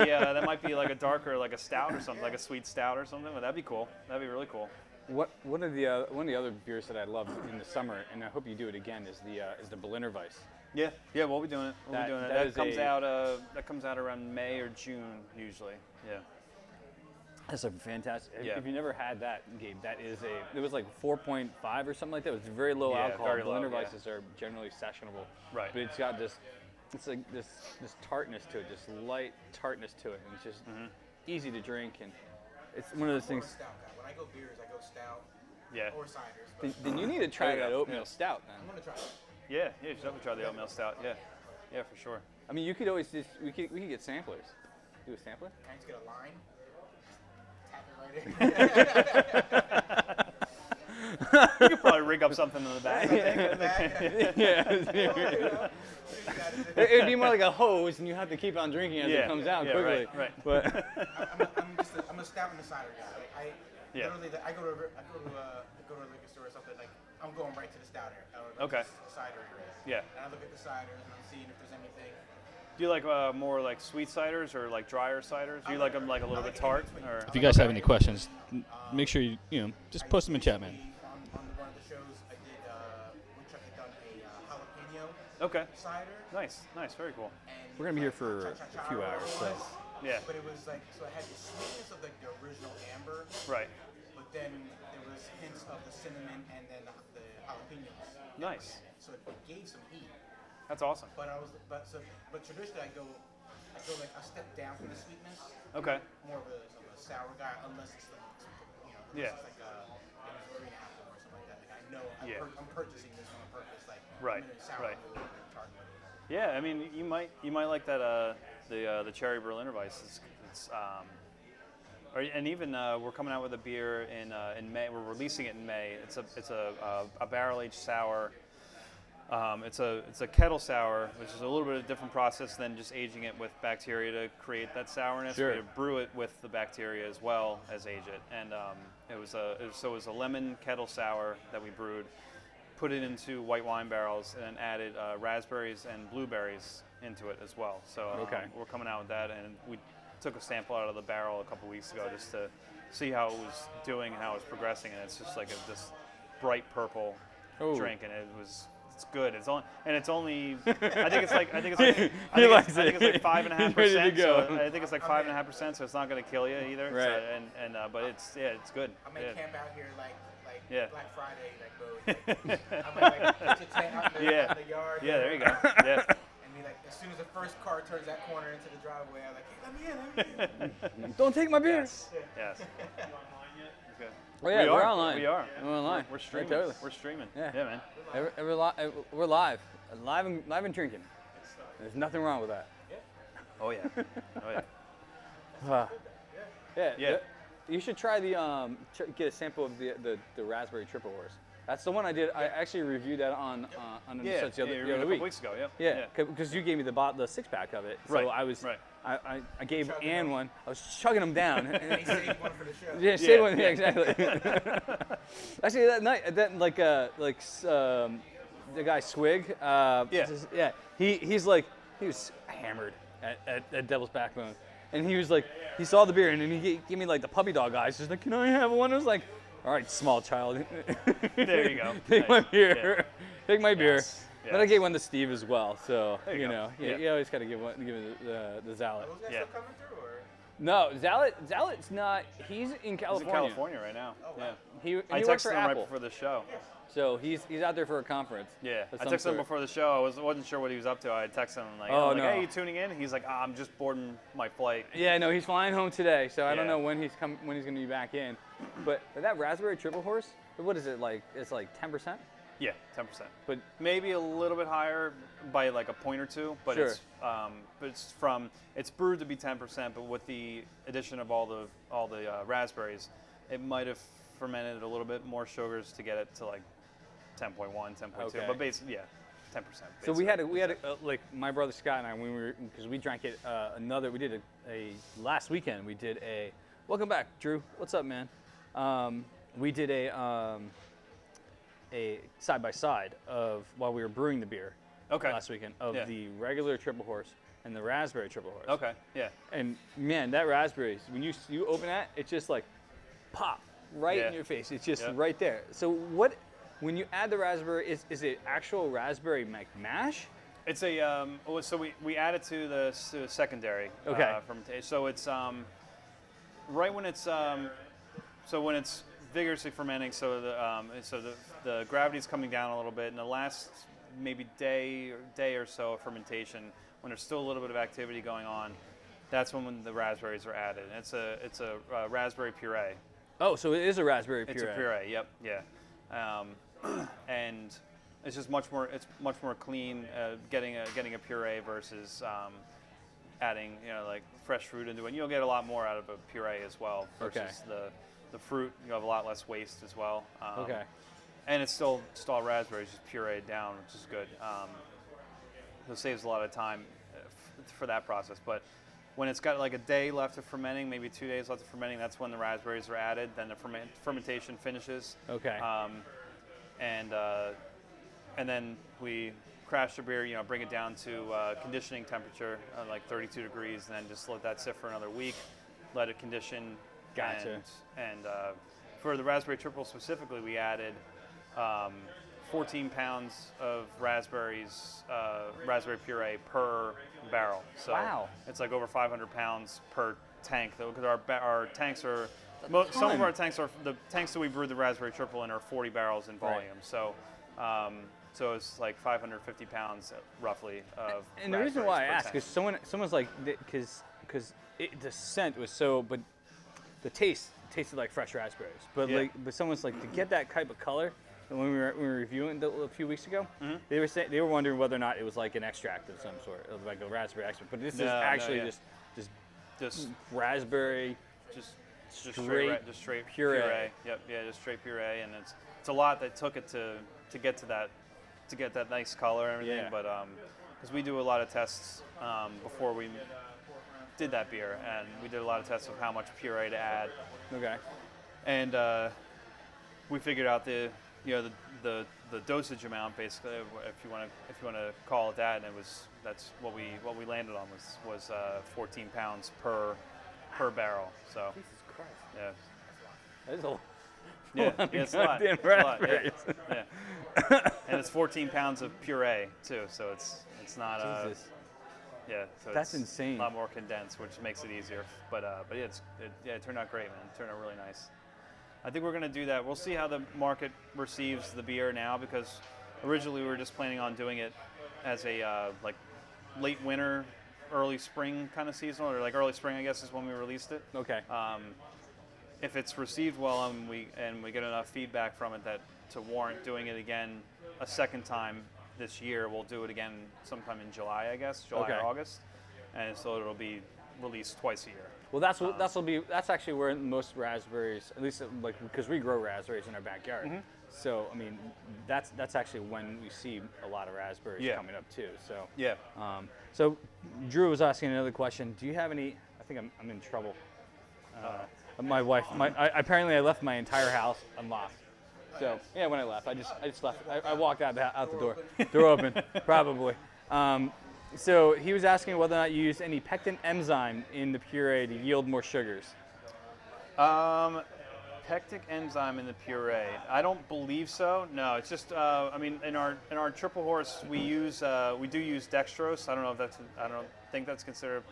be like a darker, like a stout or something, like a sweet stout or something. But that'd be cool. That'd be really cool. One of the other beers that I love in the summer, and I hope you do it again, is the Berliner Weiss. Yeah, we'll be doing it. That comes out around May or June usually. Yeah. That's a fantastic. Yeah. If you never had that, Gabe, it was like 4.5 or something like that. It was very low alcohol. Very low, Berliner Weisses are generally sessionable. Right. But it's got this tartness to it, this light tartness to it, and it's just easy to drink, and it's one of those things. Stout guy. When I go beers, I go stout. Yeah. Or ciders. Then you need to try that oatmeal stout, man. I'm gonna try it. Yeah, you should definitely try the oatmeal stout. Yeah, for sure. I mean, you could always we could get samplers. Do a sampler? Can I just get a line? Tap it right in. You could probably rig up something in the back. Yeah. It'd be more like a hose, and you have to keep on drinking as it comes out quickly. Right. But I'm a stout and a cider guy. Like, literally, I go to a liquor store or something. Like, I'm going right to the stout area. Okay. Cider area. Yeah. And I look at the ciders and I'm seeing if there's anything. Do you like more like sweet ciders or like drier ciders? Do you like them like a little bit tart? Or? If you guys have any questions, make sure you just post them in chat, man. On one of the shows, I did, which I had done a jalapeno cider. Nice, very cool. And we're gonna be here for a few hours, so. Yeah. But it was like, so it had the sweetness of like the original amber. Right. But then there was hints of the cinnamon and then the jalapenos. Nice. So it gave some heat. That's awesome. But traditionally I go like a step down from the sweetness. Okay. More of a sour guy, unless it's like, unless it's like a green apple or something like that. Like I know I'm purchasing this on purpose. Like Right. I'm in a sour mood or tart mood. Yeah, I mean you might like that the cherry Berliner Weiss. And even we're coming out with a beer in May. We're releasing it in May. It's a barrel aged sour. It's a kettle sour, which is a little bit of a different process than just aging it with bacteria to create that sourness. Sure. We brew it with the bacteria as well as age it, and it was a lemon kettle sour that we brewed, put it into white wine barrels, and added raspberries and blueberries into it as well. So we're coming out with that, and we took a sample out of the barrel a couple weeks ago just to see how it was doing and how it was progressing, and it's just like this bright purple drink, and it's good. It's only. I think it's like 5.5%. So I think it's like 5.5%. So it's not going to kill you either. Right. So, but it's good. I may camp out here like Black Friday mode. I'm like pitch a tent out in the yard. Yeah, there you go. Yeah. And be like, as soon as the first car turns that corner into the driveway, I'm like, hey, let me in. Don't take my beer. Yes. Okay. Oh yeah, we're online. We are. We're online. We're streaming. Yeah, totally. We're streaming. Yeah, man. We're live and drinking. There's nothing wrong with that. Oh yeah. Yeah. You should try get a sample of the raspberry triple horse. That's the one I did. I actually reviewed that on the Suds the other week. A couple weeks ago. Yeah, because you gave me the 6-pack of it. So right. I was. Right. I gave Ann one. I was chugging them down. And he saved one for the show. Yeah, saved one. Yeah, exactly. Actually, that night, the guy Swig. He was hammered at Devil's Backbone, and he was like, he saw the beer, and then he gave me like the puppy dog eyes. He's like, "Can I have one?" I was like, "All right, small child." There you go. Take my beer. Yeah. Take my beer. Yes. But I gave one to Steve as well, so you always got to give the Zealot. Are those guys still coming through, or? No, Zealot's not. He's in California. He's in California right now. Oh, wow. Yeah. He I works texted for him Apple. right before the show. So he's out there for a conference. Yeah, of I some texted him sort. before the show. I wasn't sure what he was up to. I texted him like, no. "Hey, you tuning in?" He's like, "I'm just boarding my flight." Yeah, no, he's flying home today, so I don't Yeah. know when he's going to be back in. But that raspberry triple horse, what is it like? It's like 10%. Yeah, 10%. But maybe a little bit higher by like a point or two. But sure. It's brewed to be 10%, but with the addition of all the raspberries, it might have fermented a little bit more sugars to get it to like 10.1, 10.2. Okay. But basically, 10%. So we had like my brother Scott and I, because we drank it we did a last weekend. We did a welcome back, Drew. What's up, man? We did a side by side of while we were brewing the beer. Okay. Last weekend of the regular triple horse and the raspberry triple horse. Okay. Yeah. And man, that raspberry, when you open that, it's just like pop right in your face. It's just right there. So when you add the raspberry, is it actual raspberry mash? It's a so we add it to the secondary. Okay. Fermentation. So it's right when it's so when it's vigorously fermenting. So the gravity's coming down a little bit, and the last maybe day or so of fermentation, when there's still a little bit of activity going on, that's when the raspberries are added. And it's a raspberry puree. Oh, so it is a raspberry puree. It's a puree. Yep. Yeah. And it's just much more clean getting a puree versus adding like fresh fruit into it. And you'll get a lot more out of a puree as well versus the fruit. You have a lot less waste as well. Okay. And it's still all raspberries, just pureed down, which is good. So it saves a lot of time for that process. But when it's got like a day left of fermenting, maybe 2 days left of fermenting, that's when the raspberries are added. Then the fermentation finishes. Okay. And then we crash the beer, bring it down to conditioning temperature, like 32 degrees, and then just let that sit for another week, let it condition. Gotcha. And for the raspberry triple specifically, we added 14 pounds of raspberry puree per barrel. So wow. It's like over 500 pounds per tank, though, because our tanks are, some of our tanks are, the tanks that we brewed the raspberry triple in are 40 barrels in volume. Right. So it's like 550 pounds roughly of. And the reason why I ask is someone's like, because the scent was so, but the taste tasted like fresh raspberries. But but someone's like, to get that type of color. And when we were reviewing a few weeks ago, they were wondering whether or not it was like an extract of some sort, like a raspberry extract. But this is actually just raspberry, just straight puree. Yep, yeah, just straight puree, and it's a lot that took it to get that nice color and everything. Yeah. But because we do a lot of tests before we did that beer, and we did a lot of tests of how much puree to add. Okay. And we figured out the dosage amount, basically, if you want to call it that, and that's what we landed on was 14 pounds per barrel. So Jesus Christ. Yeah. That is a lot. Yeah, it's a lot. Yeah. And it's 14 pounds of puree too, so it's not Jesus. So that's it's insane. A lot more condensed, which makes it easier. But yeah, it turned out great, man. It turned out really nice. I think we're going to do that. We'll see how the market receives the beer now, because originally we were just planning on doing it as a like late winter, early spring kind of season, or like early spring, I guess, is when we released it. Okay. If it's received well and we get enough feedback from it that to warrant doing it again a second time this year, we'll do it again sometime in July, I guess, July or August, and so it'll be released twice a year. Well, that's actually where most raspberries, at least like because we grow raspberries in our backyard. Mm-hmm. So I mean, that's actually when we see a lot of raspberries coming up too. So yeah. So Drew was asking another question. Do you have any? I think I'm in trouble. My wife. Apparently I left my entire house unlocked. So yeah, when I left, I just left. I walked out the door. Door open, probably. So he was asking whether or not you used any pectin enzyme in the puree to yield more sugars. Pectic enzyme in the puree? I don't believe so. No, it's just I mean in our triple horse we do use dextrose. I don't think that's considered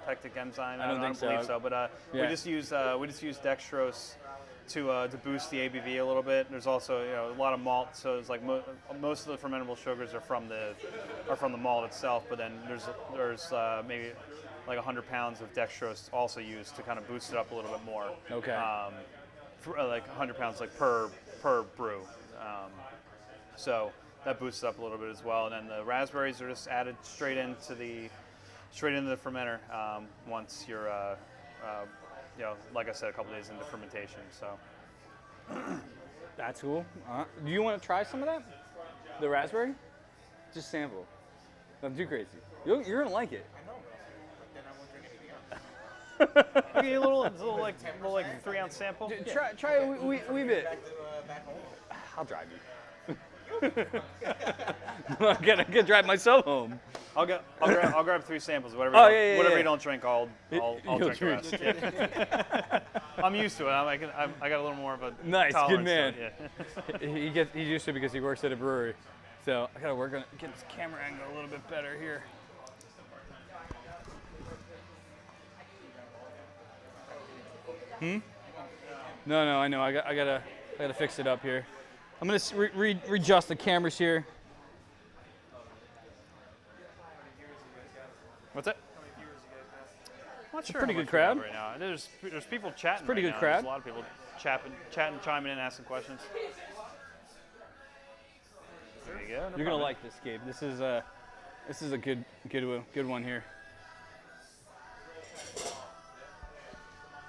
pectic enzyme. I don't believe so. But we just use dextrose to boost the ABV a little bit. There's also a lot of malt, so it's like most of the fermentable sugars are from the malt itself. But then there's maybe like 100 pounds of dextrose also used to kind of boost it up a little bit more. Okay. Like 100 pounds like per brew. So that boosts it up a little bit as well. And then the raspberries are just added straight into the fermenter once you're like I said, a couple days into fermentation. So that's cool. Do you want to try some of that? The raspberry? Just sample. Not too crazy. You're gonna like it. I know, but then I won't drink anything else. Okay, a little like 3-ounce sample. Try a wee bit. Back home. I'll drive you. I'm gonna drive myself home. I'll grab 3 samples. Whatever. Whatever you don't drink, I'll drink the rest. Yeah. I'm used to it. I got a little more of a nice, tolerance good man. to it, yeah. He's used to it because he works at a brewery. So I gotta work on get this camera angle a little bit better here. No, I know. I gotta fix it up here. I'm gonna readjust the cameras here. What's that? It's a pretty good crowd right now. There's people chatting. It's pretty right good now. crowd. There's a lot of people chatting, chiming in, asking questions. There you go. No You're gonna like this, Gabe. This is a good one here.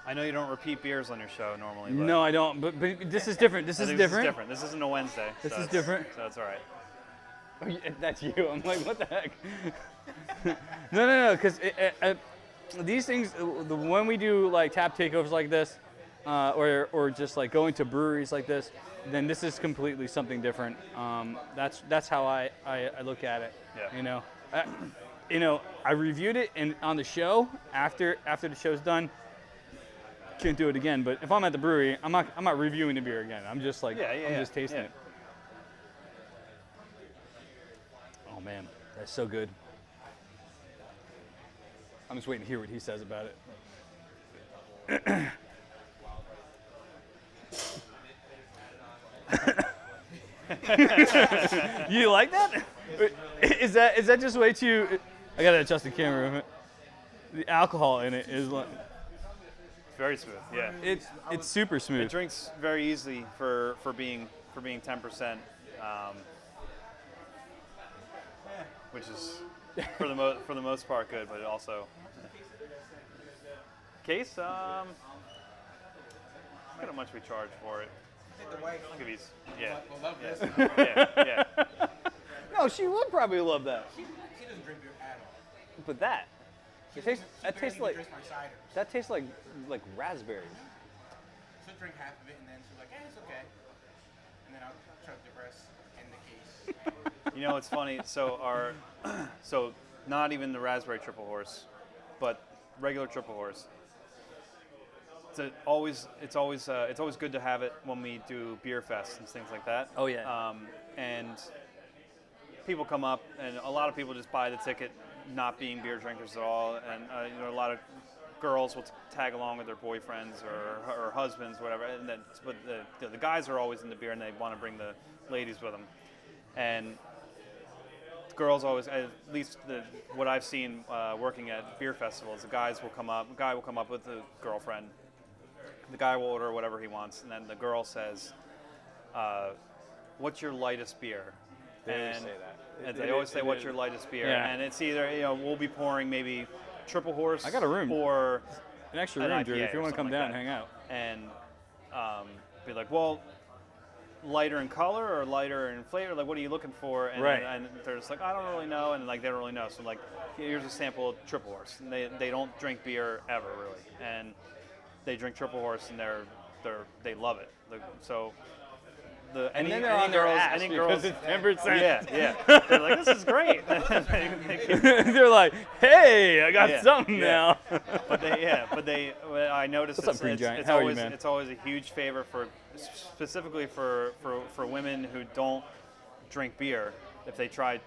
I know you don't repeat beers on your show normally. But No, I don't. But this is different. This is different. This isn't a Wednesday. This is different. So that's all right. Oh, yeah, that's you. I'm like, what the heck? No. Because these things, when we do like tap takeovers like this, or just like going to breweries like this, then this is completely something different. That's how I look at it. Yeah. I reviewed it on the show after the show's done. Can't do it again. But if I'm at the brewery, I'm not reviewing the beer again. I'm just like I'm just tasting it. Oh man, that's so good. I'm just waiting to hear what he says about it. You like that? Is that just way too? I gotta adjust the camera. The alcohol in it is like. It's very smooth. Yeah. It's super smooth. It drinks very easily for being 10%, which is for the most part good, but it also. Case, look at how much we charge for it. Look at these. Yeah. We'll love this. Yeah. No, she would probably love that. She doesn't drink beer at all. But that tastes like Drinks my ciders. that tastes like raspberries. She'll drink half of it and then she's like, it's okay. And then I'll chug the rest in the case. You know, it's funny. So not even the raspberry triple horse, but regular triple horse. It's always good to have it when we do beer fests and things like that. Oh yeah. And people come up, and a lot of people just buy the ticket, not being beer drinkers at all. And a lot of girls will tag along with their boyfriends or husbands, whatever. And then, but the guys are always into beer, and they want to bring the ladies with them. And girls always, at least what I've seen working at beer festivals, a guy will come up with a girlfriend. The guy will order whatever he wants, and then the girl says, "What's your lightest beer?" They always say that. And they always say, "What's your lightest beer?" Yeah. And it's either we'll be pouring maybe triple horse. I got a room. Or an extra an room, IPA Drew. If you or want to come something down, like and hang out. And be like, "Well, lighter in color or lighter in flavor? Like, what are you looking for?" And, right. And they're just like, "I don't really know," and like they don't really know. So like, here's a sample of triple horse. And they don't drink beer ever really, and they drink triple horse, and they love it. So and then they're on their ass because it's 10%. Yeah. They're like, "This is great." They're like, "Hey, I got something now." I noticed What's up, Green Giant? How are you, man? It's always a huge favor specifically for women who don't drink beer. If they try,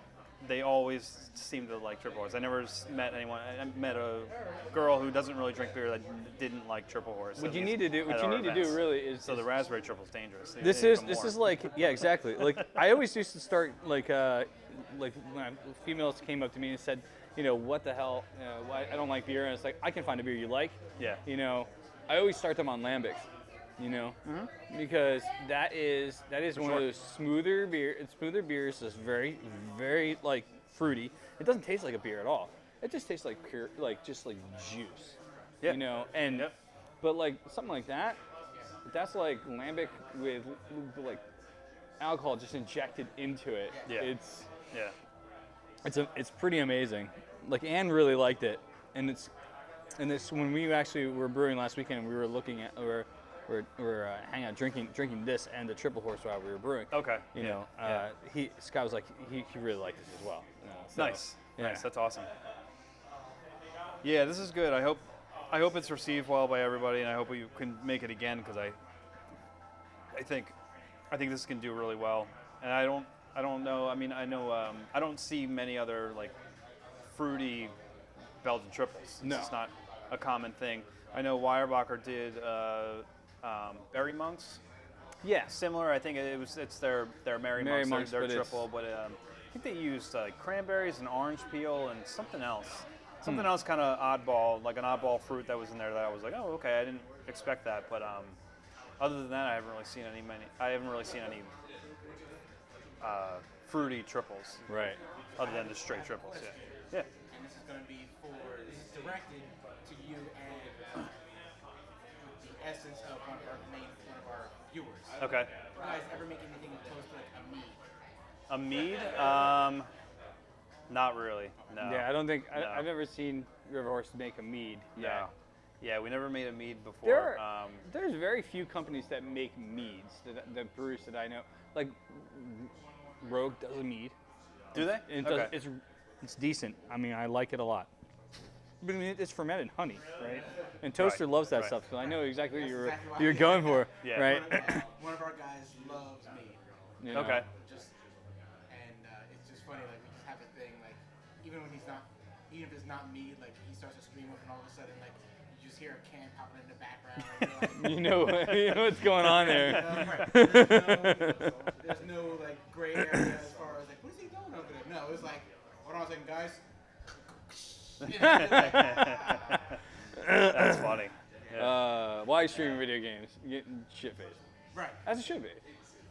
they always seem to like triple horse. I never met anyone. I met a girl who doesn't really drink beer that didn't like triple horse. What you need to do really is the raspberry triple is dangerous. This is like exactly. Like I always used to start like when females came up to me and said, what the hell, why I don't like beer, and it's like I can find a beer you like. Yeah. I always start them on lambics. Because that is one of those smoother beers that's very, very like fruity. It doesn't taste like a beer at all. It just tastes like pure, like just like juice. Yeah. But like something like that, that's like lambic with like alcohol just injected into it. Yeah. It's pretty amazing. Like Anne really liked it, and this when we actually were brewing last weekend, we were looking at we're hanging out drinking this and the Triple Horse while we were brewing. Okay. You know, Scott was like he really liked this as well. You know, so, Nice. Yeah. Nice. That's awesome. Yeah, this is good. I hope it's received well by everybody, and I hope we can make it again because I think this can do really well. And I don't know. I mean, I know I don't see many other like fruity Belgian triples. No. It's not a common thing. I know Weyerbacher did Berry Monks. Yeah. Similar. I think it's their Merry Monks, their triple, but I think they used cranberries and orange peel and something else. Something else kind of oddball, like an oddball fruit that was in there that I was like, oh, okay, I didn't expect that. But other than that, I haven't really seen any fruity triples. Right. Other than the straight triples. Yeah. Yeah. And this is going to be this is directed to you and the essence of one of our viewers. Okay. You guys ever make anything close to like a A mead? mead? Not really. No. Yeah, I don't think No. I've never seen River Horse make a mead. No. Yeah, we never made a mead before. There's very few companies that make meads. The breweries that I know, like Rogue does a mead. Do they? And Okay. it's decent. I mean, I like it a lot. But I mean, it's fermented honey, right? And Toaster loves that stuff, so I know exactly what you're going for, Yeah. right? One of our guys loves mead. You know? Okay. It's just funny, like we just have a thing, like even if it's not mead, like he starts to scream up and all of a sudden, like you just hear a can popping in the background. Like, you know what's going on there. There's no like gray area as far as like what is he doing over there? No, it's like hold on a second, guys. That's funny. Yeah. Why streaming video games? Getting shit faced. Right. As it should be.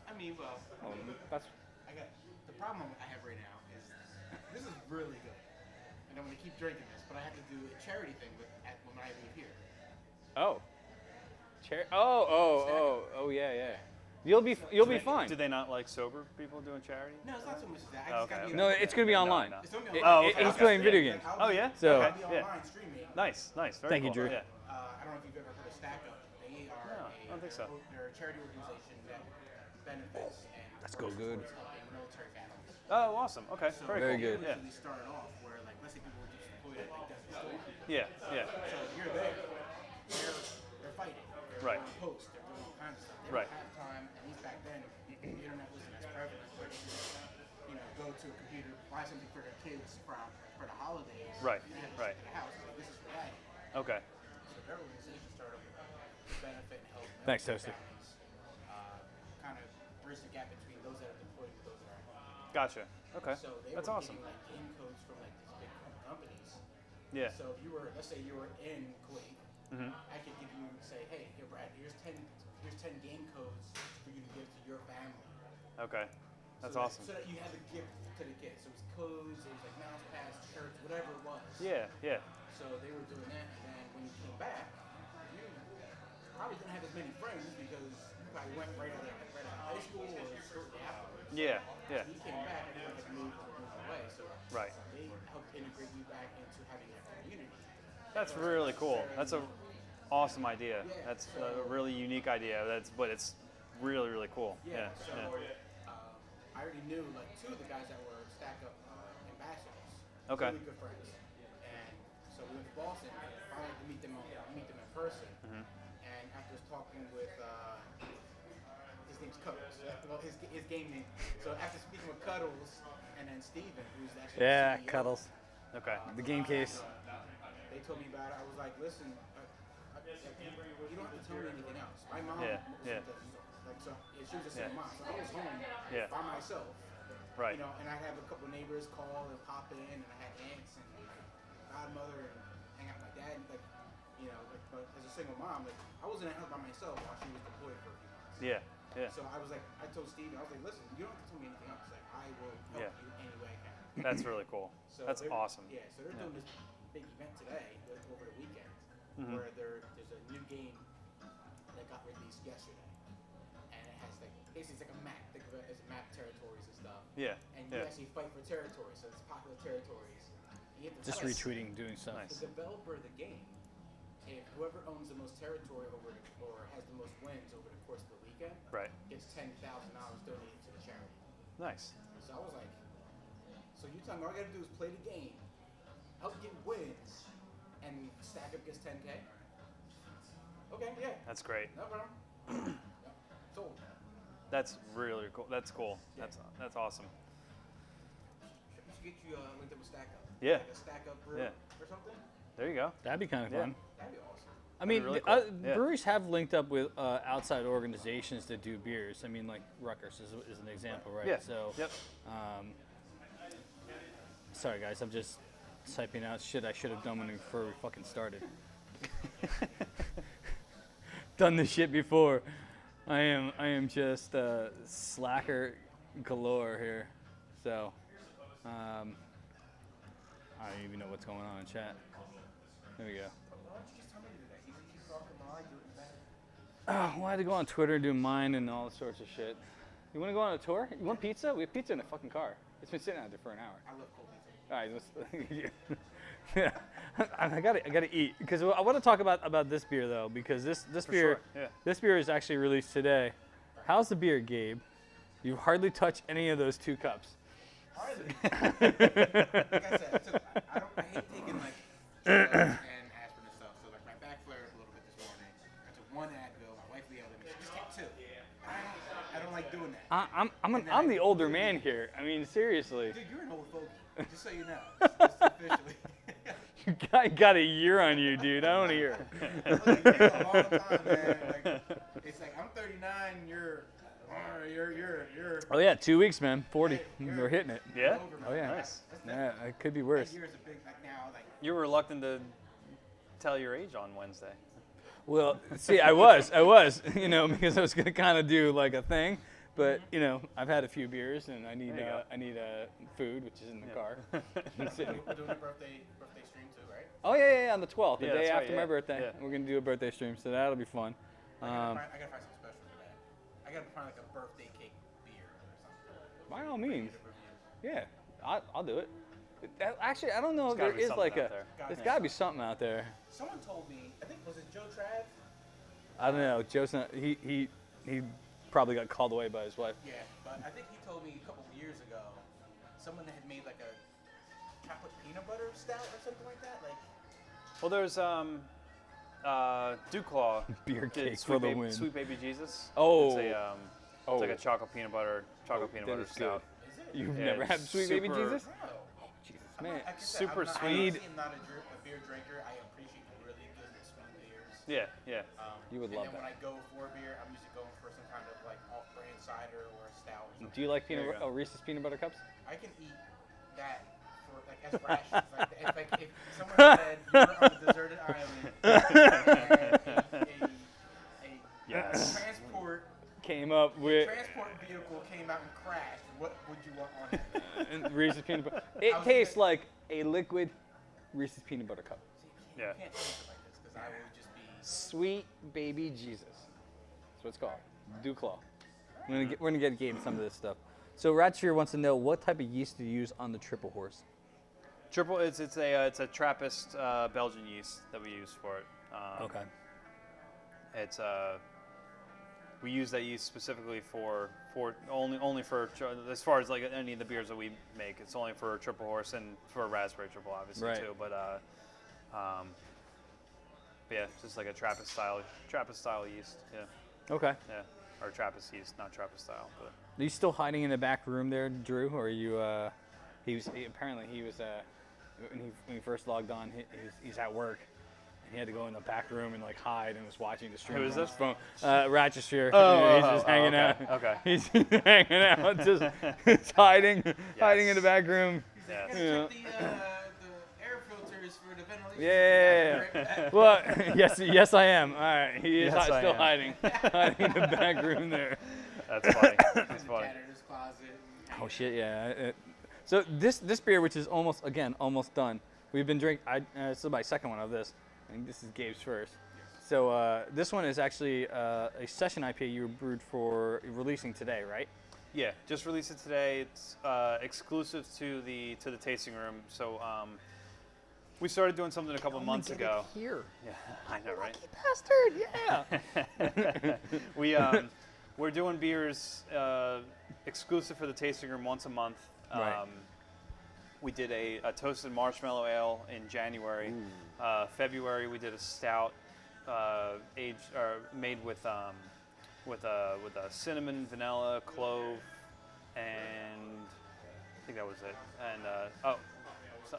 I mean, well, That's the problem I have right now is this is really good, and I'm gonna keep drinking this, but I have to do a charity thing when I leave here. oh, yeah. You'll be fine. Do they not like sober people doing charity? No, it's not so much as that. Oh, okay. No, it's gonna be online. No. It's gonna be It- online. He's playing video games. Like, Oh, yeah? So- I'll be Yeah. online streaming. Nice. Very Thank you, cool. Drew. Yeah. I don't know if you've ever heard of Stack Up. They are No, I don't think so. They're a charity organization that benefits and Let's go good. supports helping military families. Oh, awesome. Okay. So Very Very cool. good. Yeah. We started off where like let's say people were just deployed at like Desert Storm. Yeah. So you're there. They're fighting. They're Right. on post. They're doing all kinds of stuff. They Right. don't have time, at least back then, the internet wasn't as prevalent where they could, go to a computer, buy something for their kids for the holidays. Right, And have it right. shipped to the house. So this is for that. Okay. So their organization started to benefit and help Thanks, military Toasty. families, kind of bridge the gap between those that are deployed and those that aren't. Gotcha. Okay. So they That's were awesome. getting like game codes from like these big companies. Yeah. So if you were, let's say you were in Kuwait, Mhm. I could give you, say, hey, here, Brad, here's 10 game codes for you to give to your family. Okay. That's So awesome. So that you had a gift to the kids. So it was codes, it was like mouse pads, shirts, whatever it was. Yeah. So they were doing that, and then when you came back, you probably didn't have as many friends because you probably went right out of high school or shortly afterwards. Yeah. So you came back, everyone had moved away. So Right. they helped integrate you back into having a community. That's really cool. That's a awesome idea. That's a really unique idea. But it's really, really cool. Yeah. So I already knew like two of the guys that were Stack Up ambassadors. Okay. Really good friends. And so we went to Boston. Finally to meet them in person. Mhm. And after talking with his name's Cuddles. Well, his game name. So after speaking with Cuddles and then Steven, who's actually the CEO, Cuddles. Okay. The game case. they told me about it. I was like, listen, you don't have to tell me anything else. My mom, Yeah. so she was a single mom, so I was home Yeah. by myself. Right. And I have a couple neighbors call and pop in, and I had aunts and godmother and hang out with my dad. But as a single mom, I wasn't at home by myself while she was deployed for a few months. Yeah. So I was like, I told Steve, I was like, listen, you don't have to tell me anything else. Like, I will help you any way I can. That's really cool. So That's awesome. Yeah, so they're doing this big event today over the weekend Mhm. where there's a new game that got released yesterday, and it has like basically it's like a map. Think of it as map territories and stuff. Yeah. And you actually fight for territories, so it's popular territories. You have to Just fight. retweeting, doing stuff. Nice. The developer of the game if whoever owns the most territory or has the most wins over the course of the weekend gets $10,000 donated to the charity. Nice. So I was like, so you telling me all I got to do is play the game, help get wins, and stack up gets 10K? Okay, yeah. That's great. No problem. Sold. That's really cool. That's cool. Yeah. That's awesome. We should get you linked up with Stack Up. Yeah. Like a Stack Up brew or something. There you go. That'd be kind of fun. That'd be awesome. I mean, really cool. breweries have linked up with outside organizations that do beers. I mean, like Rutgers is an example, right? Yeah. So, sorry guys, I'm just typing out shit I should have done before we fucking started. Done this shit before. I am just slacker galore here. So, I don't even know what's going on in chat. There we go. Why don't you just tell me to do that? You can keep talking while I do it in the back. Oh, well, I had to go on Twitter and do mine and all sorts of shit. You want to go on a tour? You want pizza? We have pizza in the fucking car. It's been sitting out there for an hour. I love cold pizza. All right, yeah. I gotta eat because I want to talk about this beer though because this beer this beer is actually released today. How's the beer, Gabe? You've hardly touched any of those 2 cups. Honestly, like I said, I hate taking like drugs and aspirin and stuff. So like my back flared up a little bit this morning. I took 1 Advil. My wife yelled at me. Just take 2. I don't like doing that. I'm the older man here. I mean, seriously. Dude, you're an old fogey. Just so you know. Just officially. You got a year on you, dude. I don't hear. Look, you take a long time, man. Like, it's like I'm 39. You're. Oh yeah, 2 weeks, man. 40. Hey, We're hitting it. Yeah. Over, Oh yeah. Nice. Yeah, it could be worse. That year is a big like now like. You were reluctant to tell your age on Wednesday. Well, see, I was, because I was gonna kind of do like a thing, but I've had a few beers and I need food, which is in the car. We're doing a birthday stream too, right? Oh yeah, on the 12th, the Yeah, day that's right, after my birthday. Yeah. We're gonna do a birthday stream, so that'll be fun. I gotta find something special for that. I gotta find like a birthday cake beer or something. By all means, To review. yeah, I'll do it. Actually, I don't know if There's there gotta be is something like out a. there. There's gotta be something out there. Someone told me, I think was it Joe Trav? I don't know. Joe's not. He probably got called away by his wife. Yeah, but I think he told me a couple of years ago, someone had made like a chocolate peanut butter stout or something like that. Like, Well, there's Dewclaw. Beer did cake for the win. Sweet Baby Jesus. Oh. It's like a chocolate peanut butter that butter is stout. is it? You've Yeah, never had it's Sweet Baby super- Jesus? No. Jesus, I'm man. not- like I said, Super I'm not, sweet. I'm not a beer drinker. I appreciate really good sweet beers. Yeah. You would and love then that. when I go for a beer, I'm usually going for some kind of like off-brand cider or a stout or something. Do you like There you go. Reese's peanut butter cups? I can eat that for like as rations. If someone said you were on a deserted island and Yes. Came up with transport vehicle came out and crashed, what would you want on it? and Reese's peanut butter. I It was tastes gonna- like a liquid Reese's peanut butter cup. You Yeah. can't taste it like this because I would just be. Sweet Baby Jesus. That's what it's called. Dewclaw. We're gonna get Gabe some of this stuff. So Ratchfear wants to know what type of yeast do you use on the Triple Horse? Triple. It's a Trappist Belgian yeast that we use for it. Okay. It's we use that yeast specifically for only for as far as like any of the beers that we make. It's only for Triple Horse and for Raspberry Triple, obviously Right. too. But yeah, just like a Trappist style yeast. Yeah, Okay. yeah, or Trappist yeast, not Trappist style. But Are you still hiding in the back room there, Drew? Or are you? When he first logged on, he's at work. And he had to go in the back room and like hide and was watching the stream. Who is on his this? phone. Ratchfear. Oh, He's just hanging okay, out. okay. He's hanging out, just hiding in the back room. Yes. Check the air filters for the ventilation. Yeah. Well, yes, I am. All right, he is Yes, I still am. hiding in the back room there. That's funny. That's funny. Janitor's closet. Oh shit, yeah. So this beer, which is almost done. We've been drinking. This is my second one of this. I think this is Gabe's first. So this one is actually a session IPA you brewed for releasing today, right? Yeah, just released it today. It's exclusive to the tasting room. So We started doing something a couple months ago. Here. Yeah, I know, right? Bastard, yeah. We're doing beers exclusive for the tasting room once a month. Right. We did a toasted marshmallow ale in January. February we did a stout made with a cinnamon, vanilla, clove, and I think that was it. And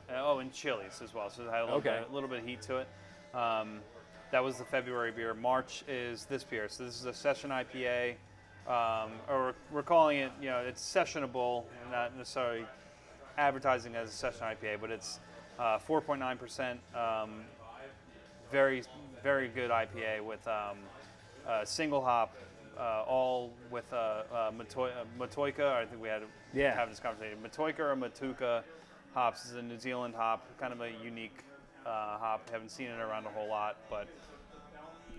and chilies as well. So it had a little bit of heat to it. That was the February beer. March is this beer. So this is a session IPA, or we're calling it, it's sessionable, not necessarily advertising as a session IPA, but it's 4.9%. Very, very good IPA with single hop, all with Matoika. I think we had having this conversation. Matoika or Matuka hops is a New Zealand hop, kind of a unique hop. Haven't seen it around a whole lot, but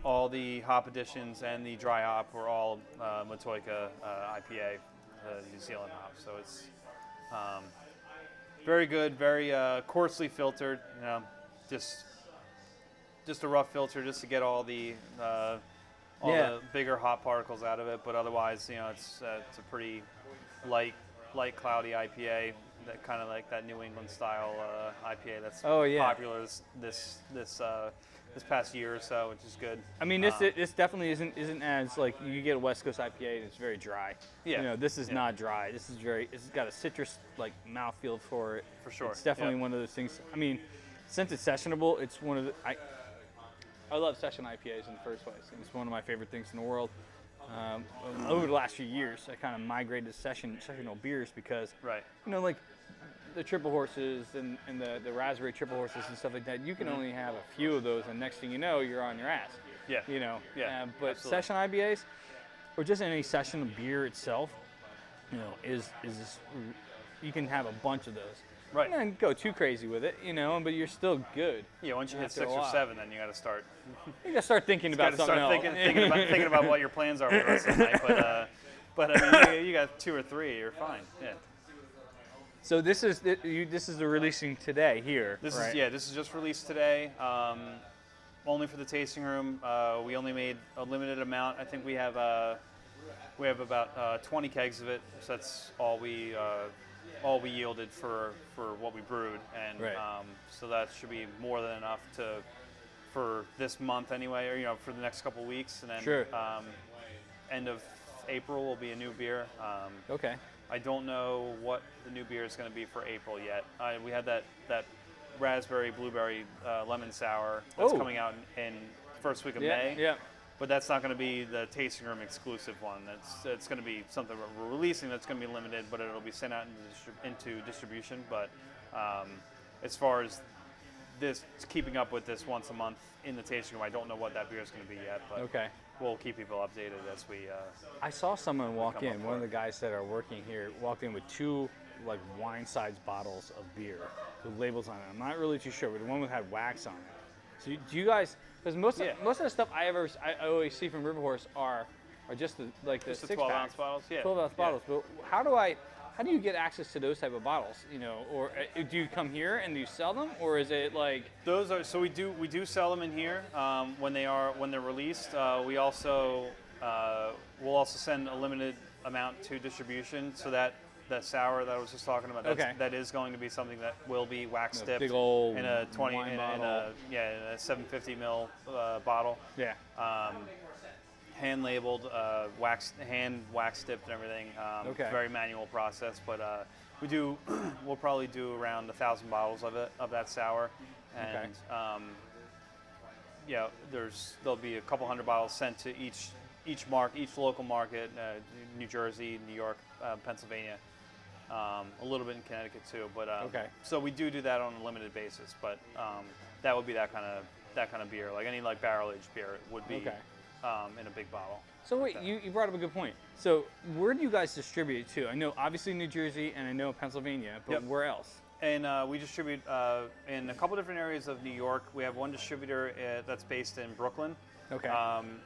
all the hop additions and the dry hop were all Matoika IPA, New Zealand hop. So it's very good, very coarsely filtered. Just a rough filter just to get all the bigger hop particles out of it. But otherwise, it's a pretty light, cloudy IPA. That kind of like that New England style IPA that's popular this past year or so, which is good. I mean, this definitely isn't as like you get a West Coast IPA and it's very dry. Yeah. This is not dry. This is it's got a citrus like mouthfeel for it. For sure. It's definitely one of those things. I mean, since it's sessionable, it's one of the I love session IPAs in the first place. It's one of my favorite things in the world. Over the last few years, I kind of migrated to sessional beers because, like the triple horses and the raspberry triple horses and stuff like that, you can only have a few of those, and next thing you know, you're on your ass. Yeah. But absolutely. Session IPAs, or just any session of beer itself, is you can have a bunch of those. Right. And then go too crazy with it, but you're still good. Yeah, once you hit 6 or 7, then you got to start. You got to start thinking about something else. Thinking about what your plans are for the rest of the night. But I mean, you got 2 or 3, you're fine. Yeah. So this is the releasing today here. This is just released today. Only for the tasting room. We only made a limited amount. I think we have about 20 kegs of it. So that's all we yielded for what we brewed, and so that should be more than enough for this month anyway, or for the next couple weeks, and then end of April will be a new beer. Okay. I don't know what the new beer is going to be for April yet. We had that raspberry, blueberry, lemon sour that's coming out in first week of May. Yeah. But that's not going to be the tasting room exclusive one. It's going to be something we're releasing that's going to be limited, but it'll be sent out into distribution. But as far as this keeping up with this once a month in the tasting room, I don't know what that beer is going to be yet. But we'll keep people updated as we. I saw someone walk in. One of the guys that are working here walked in with 2 like wine-sized bottles of beer with labels on it. I'm not really too sure, but the one had wax on it. So do you guys? Because most of the stuff I always see from River Horse are just the 12-ounce bottles. Yeah. 12-ounce bottles. But how do you get access to those type of bottles? Or do you come here and do you sell them, or is it like those are? So we do sell them in here when they're released. We also we'll also send a limited amount to distribution, so that the sour that I was just talking about, that is going to be something that will be wax dipped big old in a 750 ml bottle. Yeah. Hand labeled, hand wax dipped and everything. Very manual process, but we'll probably do around 1,000 bottles of that sour, and there'll be a couple hundred bottles sent to each local market, New Jersey, New York, Pennsylvania. A little bit in Connecticut too, but so we do that on a limited basis. But that would be that kind of beer, like any barrel aged beer would be in a big bottle. So wait, you brought up a good point. So where do you guys distribute to? I know obviously New Jersey and I know Pennsylvania, but where else? And we distribute in a couple different areas of New York. We have one distributor that's based in Brooklyn. Okay.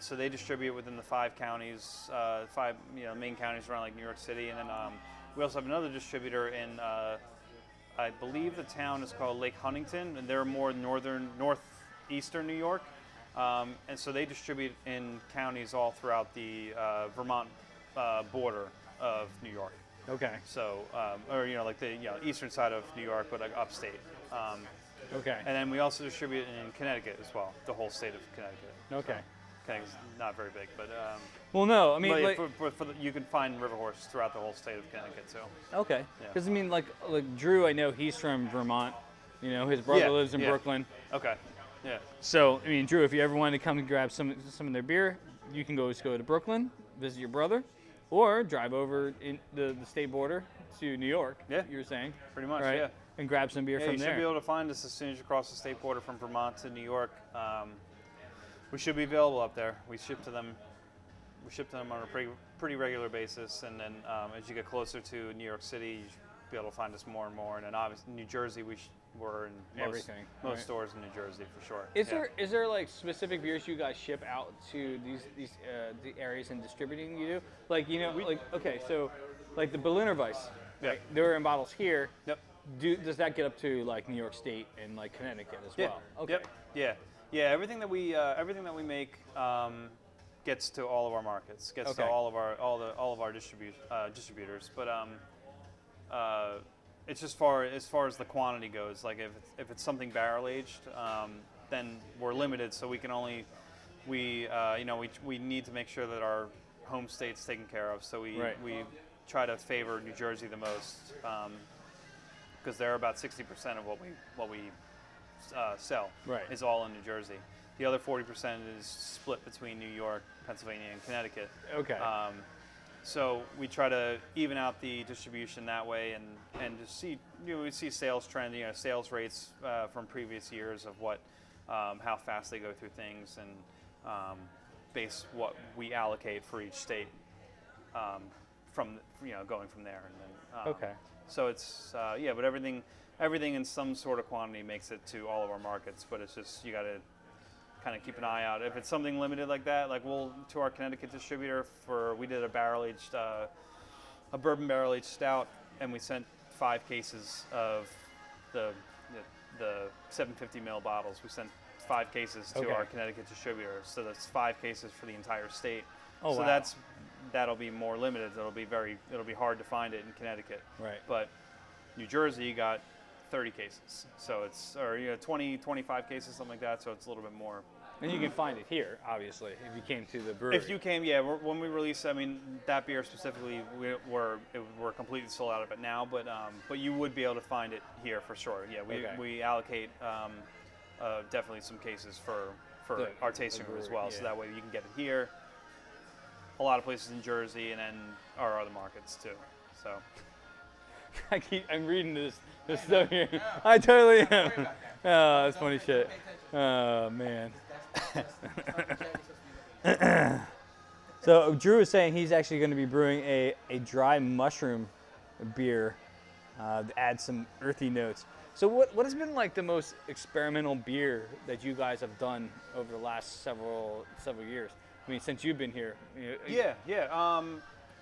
So they distribute within the 5 counties, 5 main counties around New York City, and then we also have another distributor in I believe the town is called Lake Huntington, and they're more northeastern New York. And so they distribute in counties all throughout the Vermont border of New York. Okay. So, or like the eastern side of New York, but like upstate. Okay. And then we also distribute in Connecticut as well, the whole state of Connecticut. Okay. Connecticut's not very big, but well, no, I mean, like, you can find River Horse throughout the whole state of Connecticut too. Okay. Yeah. Because I mean, like Drew, I know he's from Vermont. His brother lives in Brooklyn. Okay. Yeah. So I mean, Drew, if you ever wanted to come and grab some of their beer, you can just go to Brooklyn, visit your brother, or drive over in the state border to New York. Yeah. You were saying. Pretty much. Right? Yeah. And grab some beer from you there. should be able to find us as soon as you cross the state border from Vermont to New York. We should be available up there. We ship to them on a pretty regular basis, and then as you get closer to New York City, you should be able to find us more and more. And then obviously New Jersey, we're in most stores in New Jersey for sure. Is there like specific beers you guys ship out to the areas and distributing you do? Like so like the Berliner Weiss, right? They're in bottles here. Yep. Does that get up to like New York State and like Connecticut as well? Okay. Yep. Yeah. Everything that we make gets to all of our markets. Gets to all of our distributors. But it's just as far as the quantity goes. Like if it's something barrel aged, then we're limited. So we can only we need to make sure that our home state's taken care of. So we try to favor New Jersey the most. Because they're about 60% of what we sell is all in New Jersey. The other 40% is split between New York, Pennsylvania, and Connecticut. Okay. So we try to even out the distribution that way, and just see we see sales trend, sales rates from previous years of how fast they go through things, and base what we allocate for each state from going from there, and then. So it's but everything in some sort of quantity makes it to all of our markets. But it's just you got to kind of keep an eye out. If it's something limited like that, like to our Connecticut distributor we did a bourbon barrel aged stout, and we sent 5 cases of the 750 ml bottles. We sent 5 cases to our Connecticut distributor, so that's 5 cases for the entire state. Oh, so wow. That'll be more limited. It'll be hard to find it in Connecticut. Right. But New Jersey got 30 cases. So it's 20, 25 cases, something like that. So it's a little bit more. And you can find it here, obviously, if you came to the brewery. If you came, when we release, that beer specifically, we're completely sold out of it now. But you would be able to find it here for sure. Yeah, we allocate definitely some cases for our tasting room as well. So that way you can get it here. A lot of places in Jersey, and then our other markets too. So I'm reading this stuff here. I totally am. Oh, that's funny shit. Oh man. So Drew is saying he's actually going to be brewing a dry mushroom beer to add some earthy notes. So what has been like the most experimental beer that you guys have done over the last several years? I mean, since you've been here.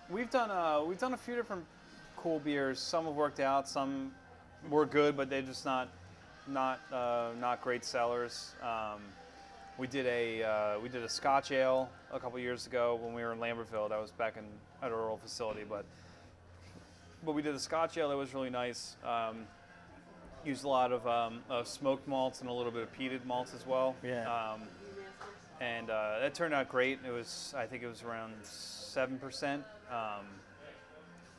We've done a few different cool beers. Some have worked out. Some were good, but they're just not great sellers. We did a Scotch ale a couple years ago when we were in Lambertville. That was back at our old facility, but we did a Scotch ale that was really nice. Used a lot of smoked malts and a little bit of peated malts as well. Yeah. And that turned out great. I think it was around 7%.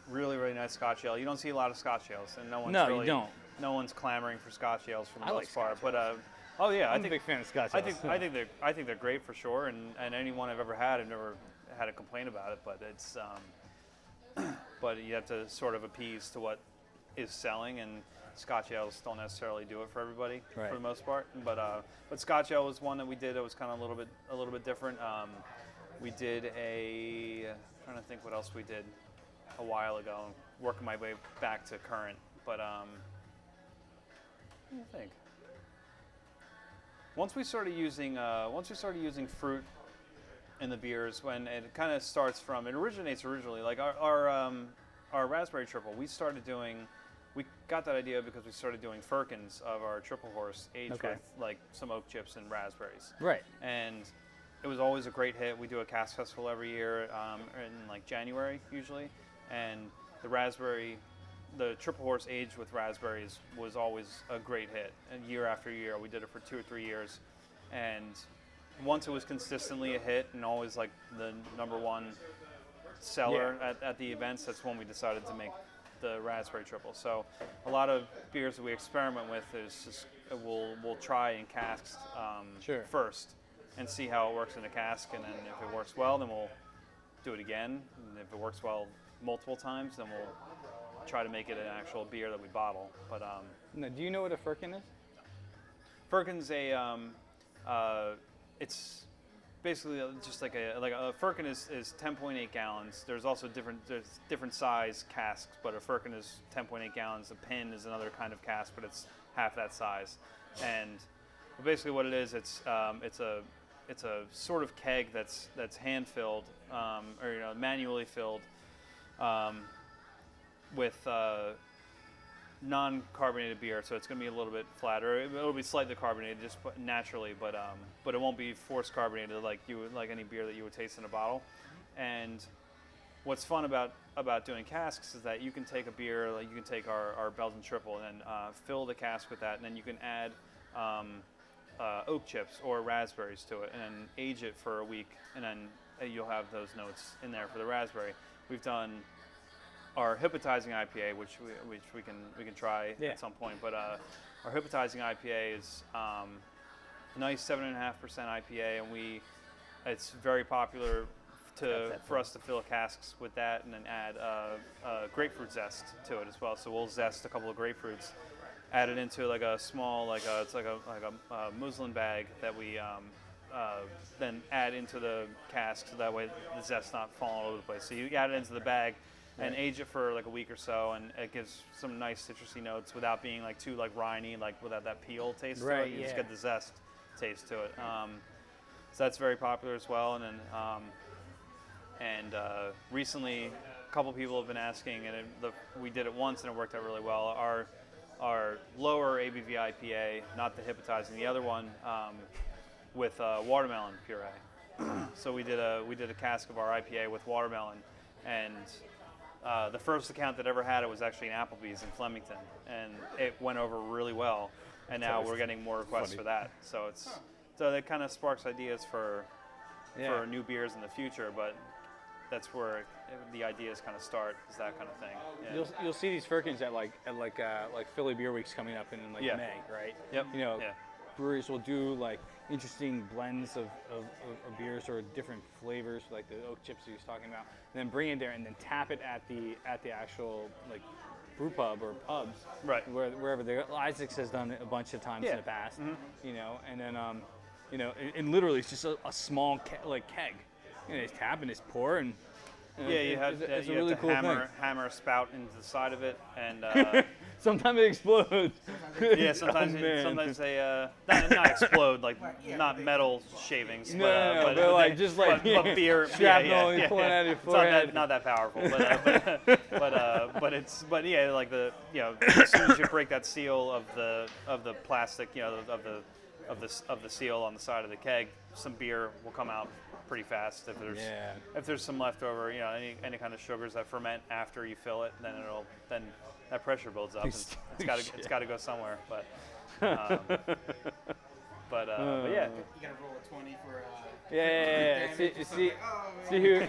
Really, really nice Scotch ale. You don't see a lot of Scotch ales, and you don't. No one's clamoring for Scotch ales for the I most like part. Scotch But I'm a big fan of Scotch ales. I think they're great for sure, and anyone I've ever had, I've never had a complaint about it. But it's but you have to sort of appease to what is selling, and Scotch ales don't necessarily do it for everybody for the most part. But Scotch ale was one that we did. It was kind of a little bit different. We did I'm trying to think what else we did a while ago, working my way back to current. But what do you think? Once we started using fruit in the beers, when it kind of starts from, it originates originally like our raspberry triple. We started doing we got that idea because we started doing firkins of our triple horse aged with like some oak chips and raspberries. Right. And it was always a great hit. We do a cask festival every year in like January usually, and the triple horse aged with raspberries was always a great hit. And year after year, we did it for 2 or 3 years, and once it was consistently a hit and always like the #1 seller at the events, that's when we decided to make the raspberry triple. So a lot of beers that we experiment with is just we'll try in casks first and see how it works in a cask, and then if it works well, then we'll do it again. And if it works well multiple times, then we'll try to make it an actual beer that we bottle. But now, do you know what a firkin is? Firkin's it's basically just like a firkin is 10.8 gallons. There's also different size casks, but a firkin is 10.8 gallons. A pin is another kind of cask, but it's half that size. And basically what it is, it's a sort of keg that's hand filled or manually filled with non-carbonated beer, so it's going to be a little bit flatter. It'll be slightly carbonated just naturally, but it won't be forced carbonated like any beer that you would taste in a bottle. And what's fun about doing casks is that you can take a beer, like you can take our Belgian triple and then fill the cask with that, and then you can add oak chips or raspberries to it, and then age it for a week, and then you'll have those notes in there for the raspberry. We've done our hypnotizing IPA, which we can try at some point, but our hypnotizing IPA is a nice 7.5% IPA, and it's very popular for us to fill casks with that, and then add grapefruit zest to it as well. So we'll zest a couple of grapefruits, add it into like a small it's like a muslin bag that we then add into the cask, so that way the zest's not falling all over the place. So you add it into the bag and age it for like a week or so, and it gives some nice citrusy notes without being like too like riney, like without that peel taste to it. You just get the zest taste to it. So that's very popular as well. And then recently, a couple people have been asking, and we did it once and it worked out really well. Our lower ABV IPA, not the hypnotizing, the other one, with watermelon puree. So we did a cask of our IPA with watermelon, and the first account that ever had it was actually in Applebee's in Flemington, and it went over really well. And now we're getting more requests for that. So that kind of sparks ideas for new beers in the future. But that's where the ideas kind of start, is that kind of thing. Yeah. You'll see these firkins at like Philly Beer Weeks coming up in like May, right? Yep. Breweries will do like interesting blends of beers or different flavors, like the oak chips he was talking about, and then bring it there and then tap it at the actual like brew pub or pubs, right? Wherever Isaac's has done it a bunch of times in the past, and then and literally it's just a small keg, it's tap and it's pour and. You have it's you a really have to cool hammer a spout into the side of it, and sometimes it explodes. Sometimes they not explode, like not metal shavings, but like just like but beer shrapnel pulling out of your forehead. It's not that powerful, but like as soon as you break that seal of the plastic, of the seal on the side of the keg, some beer will come out pretty fast. If there's some leftover, any kind of sugars that ferment after you fill it, then that pressure builds up. It's got to go somewhere. But yeah. You gotta roll a 20 for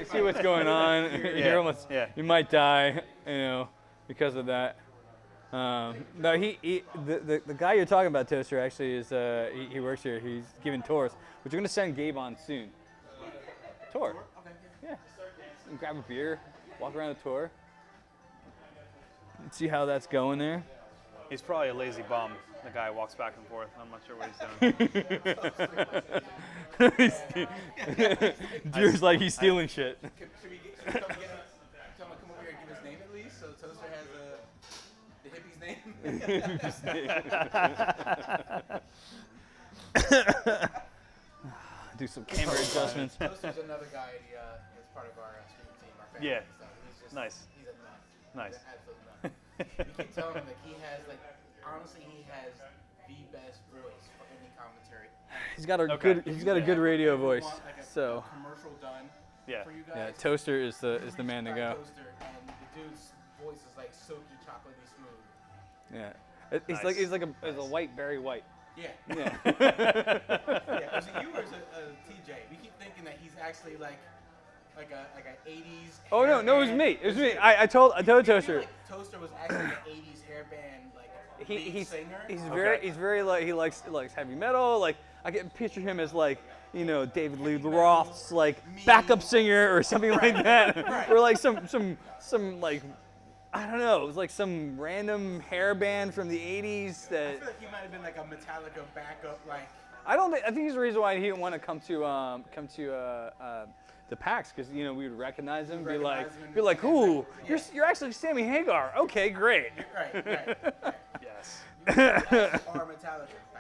See what's going on. You might die, because of that. No, the guy you're talking about, Toaster, actually is he works here. He's giving tours, which we're gonna send Gabe on soon. Tour. Okay. Yeah. And grab a beer, walk around the tour, and see how that's going there. He's probably a lazy bum. The guy walks back and forth. I'm not sure what he's doing. Drew's like he's stealing shit. Should we come over here and give his name at least, so Toaster has the hippie's name? Do some camera adjustments. Toaster's another guy. He's part of our stream team, our family. Yeah. So he's just Nice. He's a nut. Nice. He's an absolute nut. We keep telling him that he has honestly he has the best voice for any commentary. He's got a good radio voice. So a commercial done for you guys. yeah, Toaster is the man to go. Toaster, and the dude's voice is like silky, chocolatey smooth. Yeah, he's like a white Barry White. Yeah. Yeah. Yeah. Was it you or is it TJ? We keep thinking that he's actually like a 80s. Oh no, it was me. It was me. I told Toaster. Like Toaster was actually an 80s hairband singer. He's very like he likes heavy metal. Like I can picture him as like David Lee Roth's like backup singer or something like that, or like some like I don't know. It was like some random hair band from the 80s that. I feel like he might have been like a Metallica backup like. I think he's the reason why he didn't want to come to the PAX because we would recognize him, be like, ooh, you're actually Sammy Hagar. Okay, great. Right. Yes. Or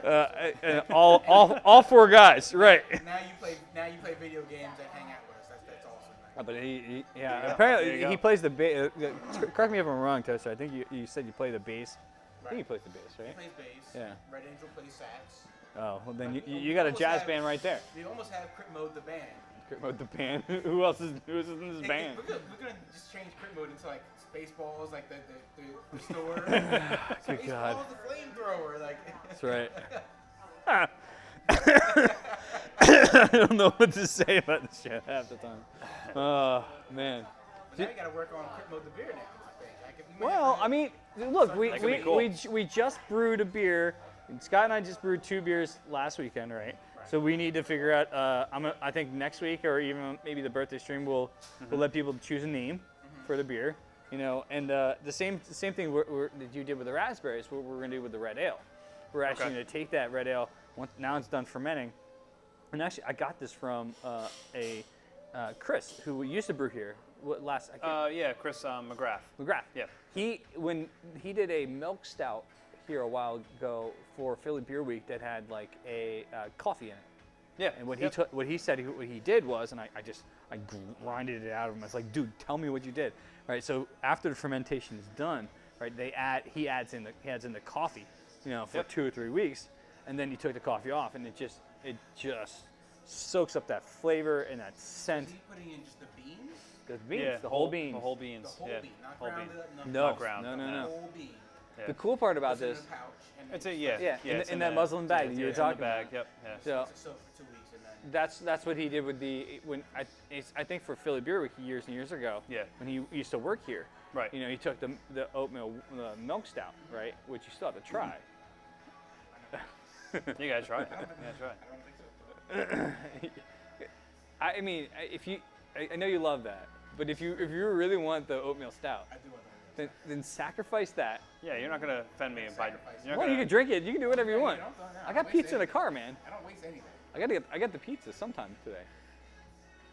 Metallica. All four guys, right? Now you play video games and hang out with us. That's awesome. But apparently he plays the bass. Correct me if I'm wrong, Toaster. I think you said you play the bass. I think he plays the bass, right? He plays bass. Yeah. Red Angel plays sax. Oh, well then you got a jazz band right there. We almost have Crit Mode the band. Crit Mode the band. Who else is in this band? We're gonna just change Crit Mode into like Spaceballs, like the store. Good God. Spaceballs, the flamethrower, like. That's right. I don't know what to say about this shit half the time. Oh man. But now you gotta work on Crit Mode the beer now. I think. Well, I mean, look, we just brewed a beer. Scott and I just brewed 2 beers last weekend, right? So we need to figure out. I think next week or even maybe the birthday stream, we'll let people choose a name for the beer, And the same thing that you did with the raspberries. What we're gonna do with the red ale. We're actually gonna take that red ale. Now it's done fermenting, and actually I got this from Chris, who used to brew here. Chris McGrath. McGrath. Yeah. When he did a milk stout here a while ago for Philly Beer Week that had like a coffee in it. Yeah. And what he said what he did was, and I grinded it out of him. I was like, dude, tell me what you did. Right. So after the fermentation is done, right, he adds in the coffee, for 2 or 3 weeks, and then he took the coffee off, and it just soaks up that flavor and that scent. Is he putting in just the beans? The beans, yeah, the whole beans. The whole beans. The whole bean, not whole ground bean. it up, nothing. No, Not ground. The no. whole bean. Yeah. The cool part about Goes in this, a pouch, and It's then it's in that muslin bag that you were it's talking in the bag. about. Yep. Yeah. So it's soaked for 2 weeks, and then. that's what he did with I think for Philly Beer Week years and years ago. Yeah. When he used to work here. Right. He took the oatmeal milk stout, right, which you still have to try. You gotta try it. I don't Yeah, try it. think so. I mean, I know you love that, but if you really want the oatmeal stout, I do want that. then sacrifice that. Yeah, you're not gonna offend me by. Well, you can drink it. You can do whatever you want. No, I got pizza in the car, man. I don't waste anything. I got the pizza sometime today.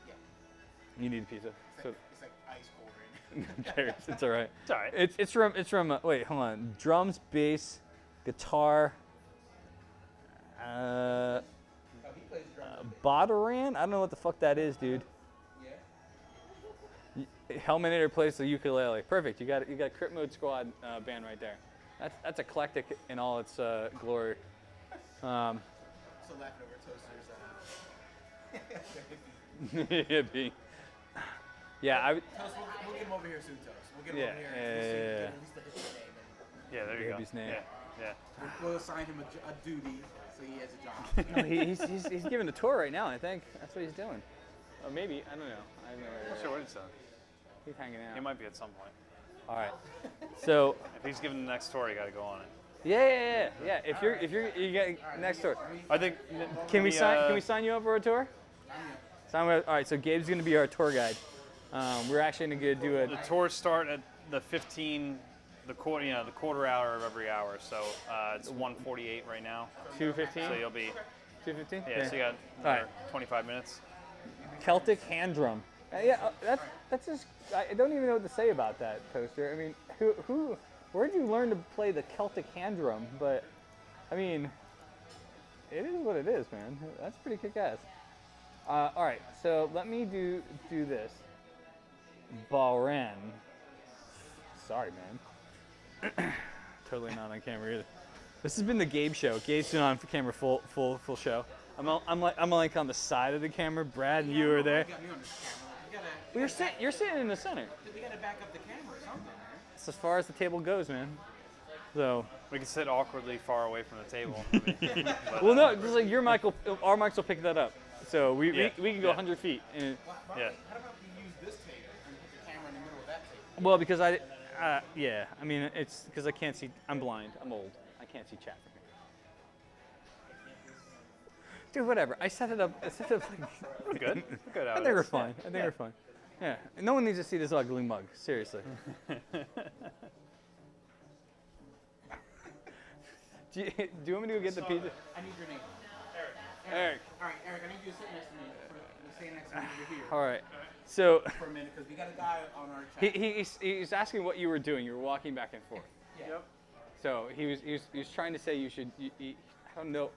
Yeah. You need pizza. So It's like ice cold right now. it's all right. It's all right. It's from wait, hold on. Drums, bass, guitar. Oh, he plays drums. Bodaran? I don't know what the fuck that is, dude. Yeah. Helminator plays the ukulele. Perfect. You got Crit Mode Squad band right there. That's eclectic in all its glory. So laughing over Toaster's. Hippie. Yeah, Toast, we'll get him over here soon, Toast. We'll get him over here. Yeah. At least the hippie name. Yeah, there you go. Hippie's name. Yeah. We'll assign him a duty so he has a job. No, he's giving a tour right now. I think that's what he's doing. Or maybe I don't know. I have no I'm idea. not sure what it's done. He's hanging out. He might be at some point. All right. So If he's giving the next tour, you got to go on it. yeah. If you get next tour, I think. can we sign you up for a tour? All right. So Gabe's gonna be our tour guide. We're actually gonna do The tours start at the 15, the quarter hour of every hour. So it's 1:48 right now. 2:15. So you'll be 2:15. yeah. So you got All right. 25 minutes. Celtic hand drum. That's just. I don't even know what to say about that, Toaster. I mean, where'd you learn to play the Celtic hand drum? But, I mean, it is what it is, man. That's pretty kick-ass. All right, so let me do this. Bahrain. Sorry, man. Totally not on camera either. This has been the Gabe show. Gabe's been on camera full show. I'm like on the side of the camera. Brad and you are there. You got me on this camera. Well, you're sitting in the center. We gotta back up the camera or something, man. That's as far as the table goes, man. So. We can sit awkwardly far away from the table. Well, no, just like your mic, our mics will pick that up. So we can go 100 feet. And, How about we use this table and put the camera in the middle of that table? well, because I mean, it's because I can't see. I'm blind. I'm old. I can't see chat from here. Dude, whatever. I set it up. Like, We're good. We're good out I of think we're this. fine. I think we're fine. Yeah. No one needs to see this ugly mug. Seriously. Do you want me to go get the pizza? I need your name. Eric. All right, Eric, I need you to sit next to me. Stand next to me over here. All right. So For a minute, because we got a guy on our chat. he's asking what you were doing. You were walking back and forth. Yeah. Yep. So he was trying to say you should. I don't know.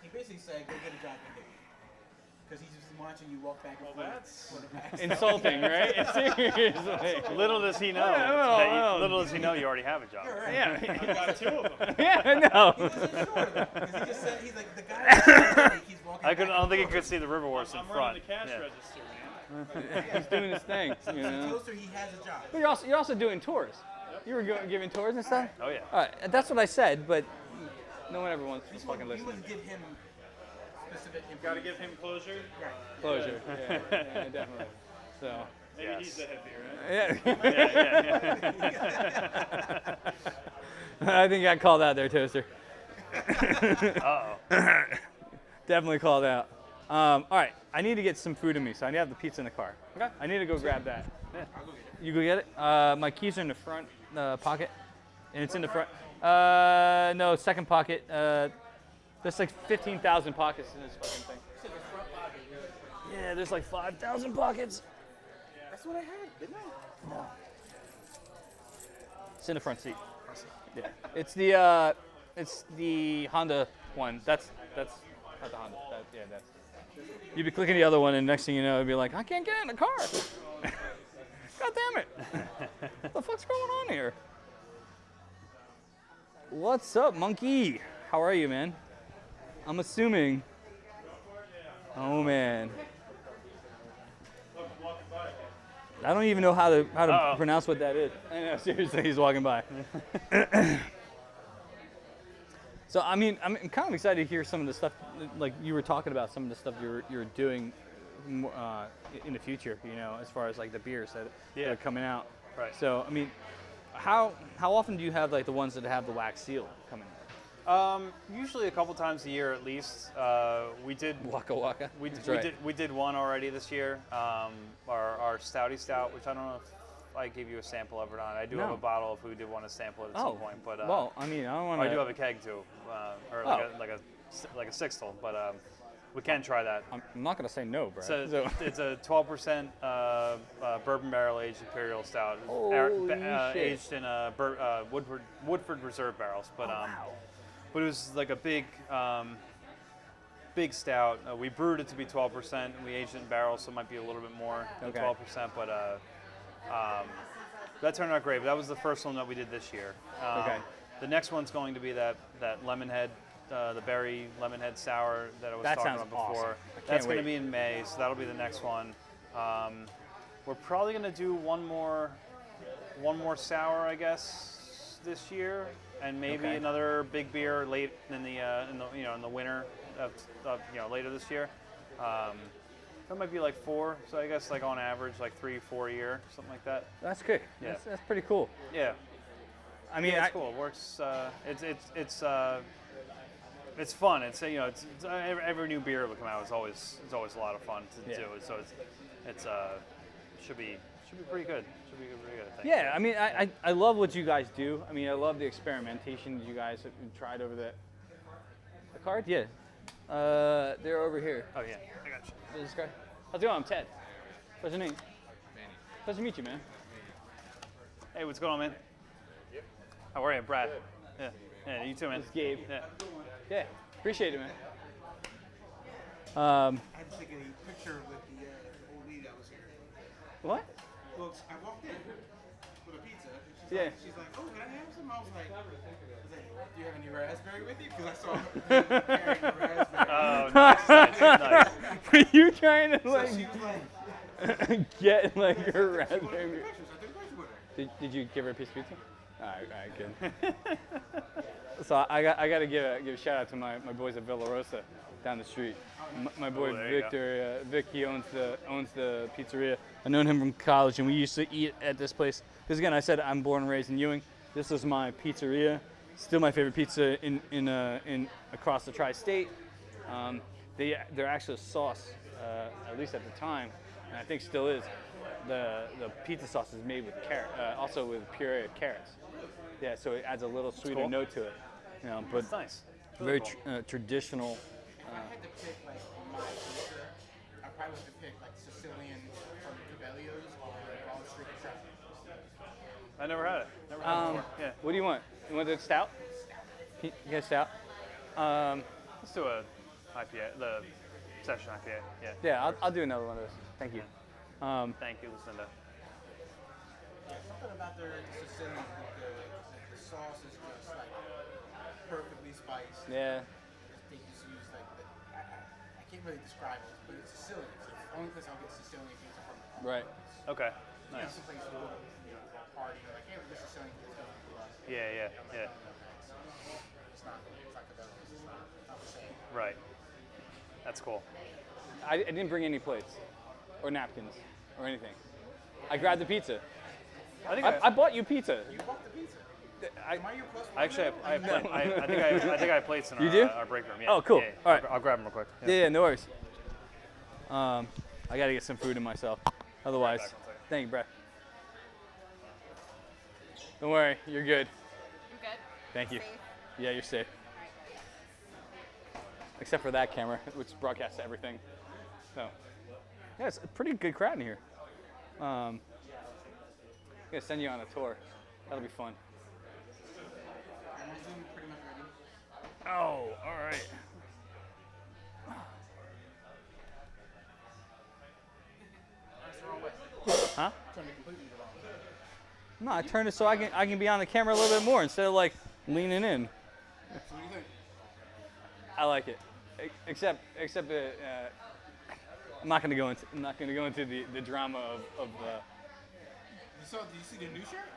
He basically said, go get a job and because he's just watching you walk back and forth. that's for the past- Insulting, right? Seriously. Little does he know. well. Little does he know you already have a job. You're right. Yeah. You got 2 of them. Yeah. No. He wasn't sure though, because he just said, he's like, the guy he's walking I back and don't think you forth. could see the river horse in I'm front. running the cash Yeah. register, man. He's doing his thing. You He know? told her he has a job. But you're also doing tours. You were giving tours and stuff. Oh yeah. All right, that's what I said, but no one ever wants to We fucking wouldn't listen. give him specific information. Got to give him closure. Right. Closure. Yeah, definitely. So. Maybe Yes. he's the head beer, right? Yeah. Yeah. I think I got called out there, Toaster. Uh-oh. Definitely called out. All right, I need to get some food in me, so I need to have the pizza in the car. Okay. I need to go grab that. I'll go get it. You go get it? My keys are in the front pocket, and it's in the front. No, second pocket. There's like 15,000 pockets in this fucking thing. You said the front pocket. Yeah, there's like 5,000 pockets. That's what I had, didn't I? No. It's in the front seat. Yeah. It's the Honda one. That's not the Honda. That's. You'd be clicking the other one, and next thing you know, it'd be like, I can't get in the car. God damn it. What the fuck's going on here? What's up, monkey? How are you, man? I'm assuming. Oh man. I don't even know how to Uh-oh. pronounce what that is. I know, seriously, he's walking by. So I mean, I'm kind of excited to hear some of the stuff, like you were talking about, some of the stuff you're doing in the future. You know, as far as like the beers that are coming out. Right. So I mean, how often do you have like the ones that have the wax seal coming? Usually a couple times a year at least. We did. Waka waka. That's right. We did one already this year. Our Stouty Stout, which I don't know if I gave you a sample of it on. I do have No. a bottle if we did want to sample it at some point. But well, I mean, I don't want I to. do have a keg too, or like a sixtel. But we can try that. I'm not gonna say no, bro. It's a 12% bourbon barrel aged imperial stout, Holy shit. aged in Woodford Reserve barrels. But but it was like a big stout. We brewed it to be 12%. And we aged it in barrels, so it might be a little bit more than Okay. 12%. But that turned out great. But that was the first one that we did this year. Okay. The next one's going to be that Lemonhead, the berry Lemonhead sour that I was That talking sounds about before. awesome. I can't That's going to wait. be in May, so that'll be the next one. We're probably going to do one more sour, I guess, this year, and maybe Okay. another big beer late in the winter of later this year. That might be like 4, so I guess like on average like 3-4 a year, something like that. That's good. Yeah. That's pretty cool. Yeah. I mean, Yeah, it's cool. It works. It's fun. It's every new beer that come out is always a lot of fun to do. So it's should be pretty good. Should be pretty good. I think. Yeah, I mean, I love what you guys do. I mean, I love the experimentation you guys have tried over the card. Yeah, they're over here. Oh yeah, I got you. This guy. How's it going? I'm Ted. What's your name? Manny. Pleasure to meet you, man. Hey, what's going on, man? How are you, Brad? Yeah. Yeah, you too, man. It's Gabe. Yeah. Yeah, appreciate it, man. I had to take a picture with the old lady that was here. What? Well, I walked in. with a pizza. Yeah. She's like, oh, can I have some? I was like, do you have any raspberry with you? Because I saw her carrying a raspberry. Oh, nice. Were you trying to So like she was like, get like her she wanted raspberry? to take pictures. I took a picture with her. Did you give her a piece of pizza? All right, good. So I got to give a shout out to my boys at Villa Rosa down the street. My boy there you Victor, Vic, he owns the pizzeria. I've known him from college, and we used to eat at this place. Because again, I said I'm born and raised in Ewing. This was my pizzeria. Still my favorite pizza in across the tri-state. Their actual sauce, at least at the time, and I think still is, the pizza sauce is made with carrot, also with puree of carrots. Yeah, so it adds a little sweeter cool. note to it. You know, but It's nice. It's very really cool. traditional. If I had to pick like my pizza, I probably would have to pick like Sicilian from Cabello's or Wall Street Trap. I never had it. Never had it before. Yeah. What do you want? You want the stout? You get a stout? Let's do a IPA, the session IPA. Yeah. Yeah, I'll do another one of those. Thank you. Thank you, Lucinda. Yeah, something about their Sicilian, the sauce is just like perfectly spiced. Yeah. They just use like I can't really describe it, but it's Sicilian. So it's the only place I'll get Sicilian pizza from. Right. Okay. Yeah, Nice. some place you go, party, you're like, hey, we're just Sicilian pizza. Yeah. It's not Cabello's. It's not the same. Right. That's cool. I didn't bring any plates or napkins or anything. I grabbed the pizza. I think I bought you pizza. You bought the pizza. I, Am I your plus one? I actually I have plate. I think I have plates in You our, do? Our break room. Yeah. Oh, cool. Yeah. All right. I'll grab them real quick. yeah, no worries. I gotta get some food in myself. Otherwise, Back 1 second. thank you, Brett. Don't worry, you're good. I'm good. Thank you. Safe. Yeah, you're safe. Except for that camera, which broadcasts everything. So, yeah, it's a pretty good crowd in here. I'm gonna send you on a tour. That'll be fun. I'm Zoom pretty much ready. Oh, all right. That's the wrong way. Huh? Turn it completely the wrong way. No, I turned it so I can be on the camera a little bit more instead of like leaning in. So what do you think? I like it, except I'm not gonna go into the drama of Did you see the new shirt?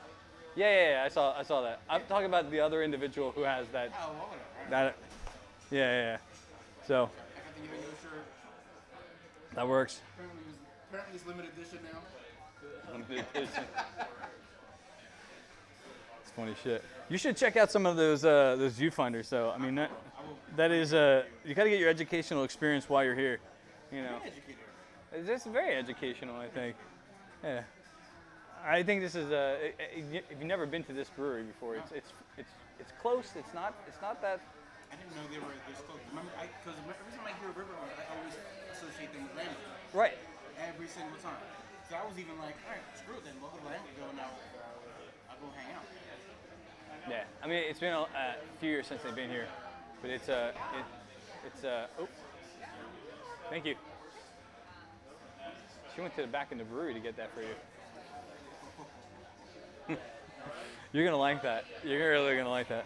yeah, I saw that. I'm talking about the other individual who has that Oh, well, whatever. that yeah. So I got the Ewing shirt. that works. Apparently it's limited edition now. It's funny shit. You should check out some of those viewfinders. So I mean that is you got to get your educational experience while you're here. You know, Educator. it's just very educational. I think. Yeah. I think this is if you've never been to this brewery before, it's close. It's not that. I didn't know they were this close. Remember, because every time I hear River, I always associate them with Lambert. Right. Every single time. So I was even like, all right, screw it then. We'll go to Lambert now. I'll go hang out. Yeah. I mean, it's been a few years since they've been here, but it's oh. Thank you. She went to the back in the brewery to get that for you. You're gonna like that. You're really gonna like that.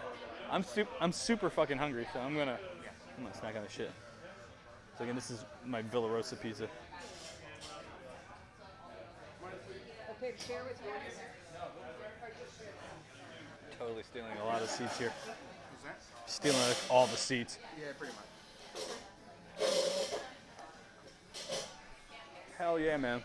I'm super fucking hungry, so I'm gonna snack on the shit. So again, this is my Villa Rosa pizza. Okay, share with you. Totally stealing a lot of seats here. Who's that? Stealing all the seats. Yeah, pretty much. Hell yeah, man.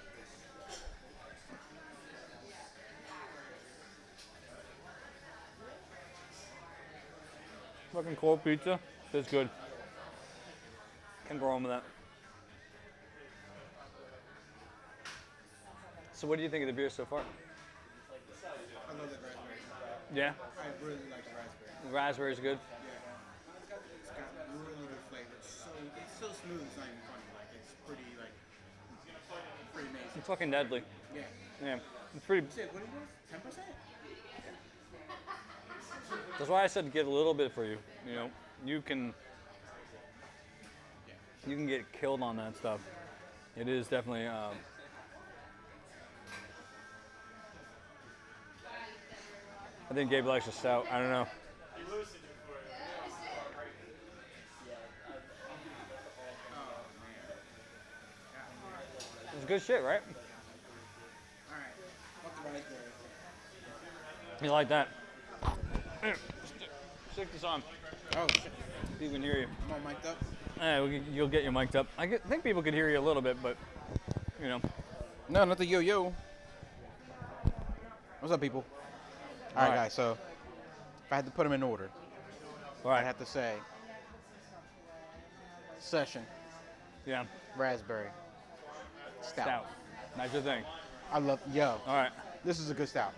Fucking cold pizza. That's good. Can't go wrong with that. So what do you think of the beer so far? I love that raspberry. Yeah? I really like the raspberry. The raspberry's good. Yeah. It's got really good flavor. It's so smooth. It's not even funny. Like it's pretty amazing. It's fucking deadly. Yeah. Yeah. It's pretty. You said what it was? 10%? That's why I said to get a little bit for you. You know, you can get killed on that stuff. It is definitely. I think Gabe likes a stout. I don't know. It's good shit, right? All right. What's the raspberry? You like that? Stick this on. Oh, shit. See if we can hear you. I'm all mic'd up. You'll get you mic'd up. Think people could hear you a little bit, but you know. No, not the yo-yo. What's up, people? All right, guys. So, if I had to put them in order, All right. I'd have to say Session, Yeah. Raspberry, Stout. That's your thing. I love, yo, All right. this is a good stout.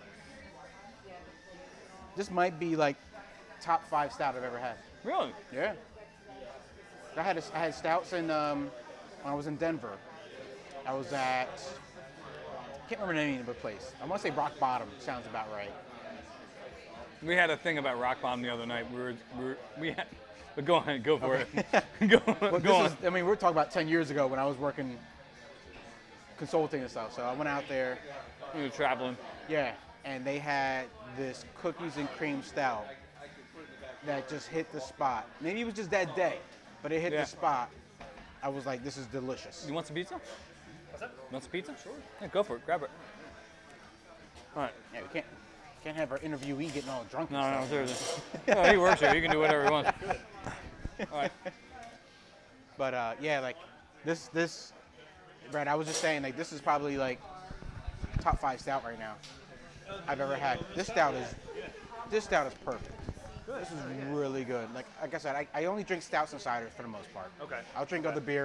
This might be like top 5 stout I've ever had. Really? Yeah. I had stouts in when I was in Denver. I was at, I can't remember the name of the place. I want to say Rock Bottom. Sounds about right. We had a thing about Rock Bottom the other night. We had, but go ahead, go for it. go But go on. this is, I mean, we're talking about 10 years ago when I was working consulting and stuff. So I went out there, You were traveling. yeah, and they had this cookies and cream stout that just hit the spot. Maybe it was just that day, but it hit Yeah. the spot. I was like, this is delicious. You want some pizza? You want some pizza? Sure. Yeah, go for it. Grab it. All right. Yeah, we can't have our interviewee getting all drunk and No, stuff. seriously. No, he works here. He can do whatever he wants. All right. But yeah, like this, Brad, I was just saying, like, this is probably like top 5 stout right now I've ever had. This stout is perfect. This is really good. Like I said, I only drink stouts and ciders for the most part. Okay. I'll drink other beer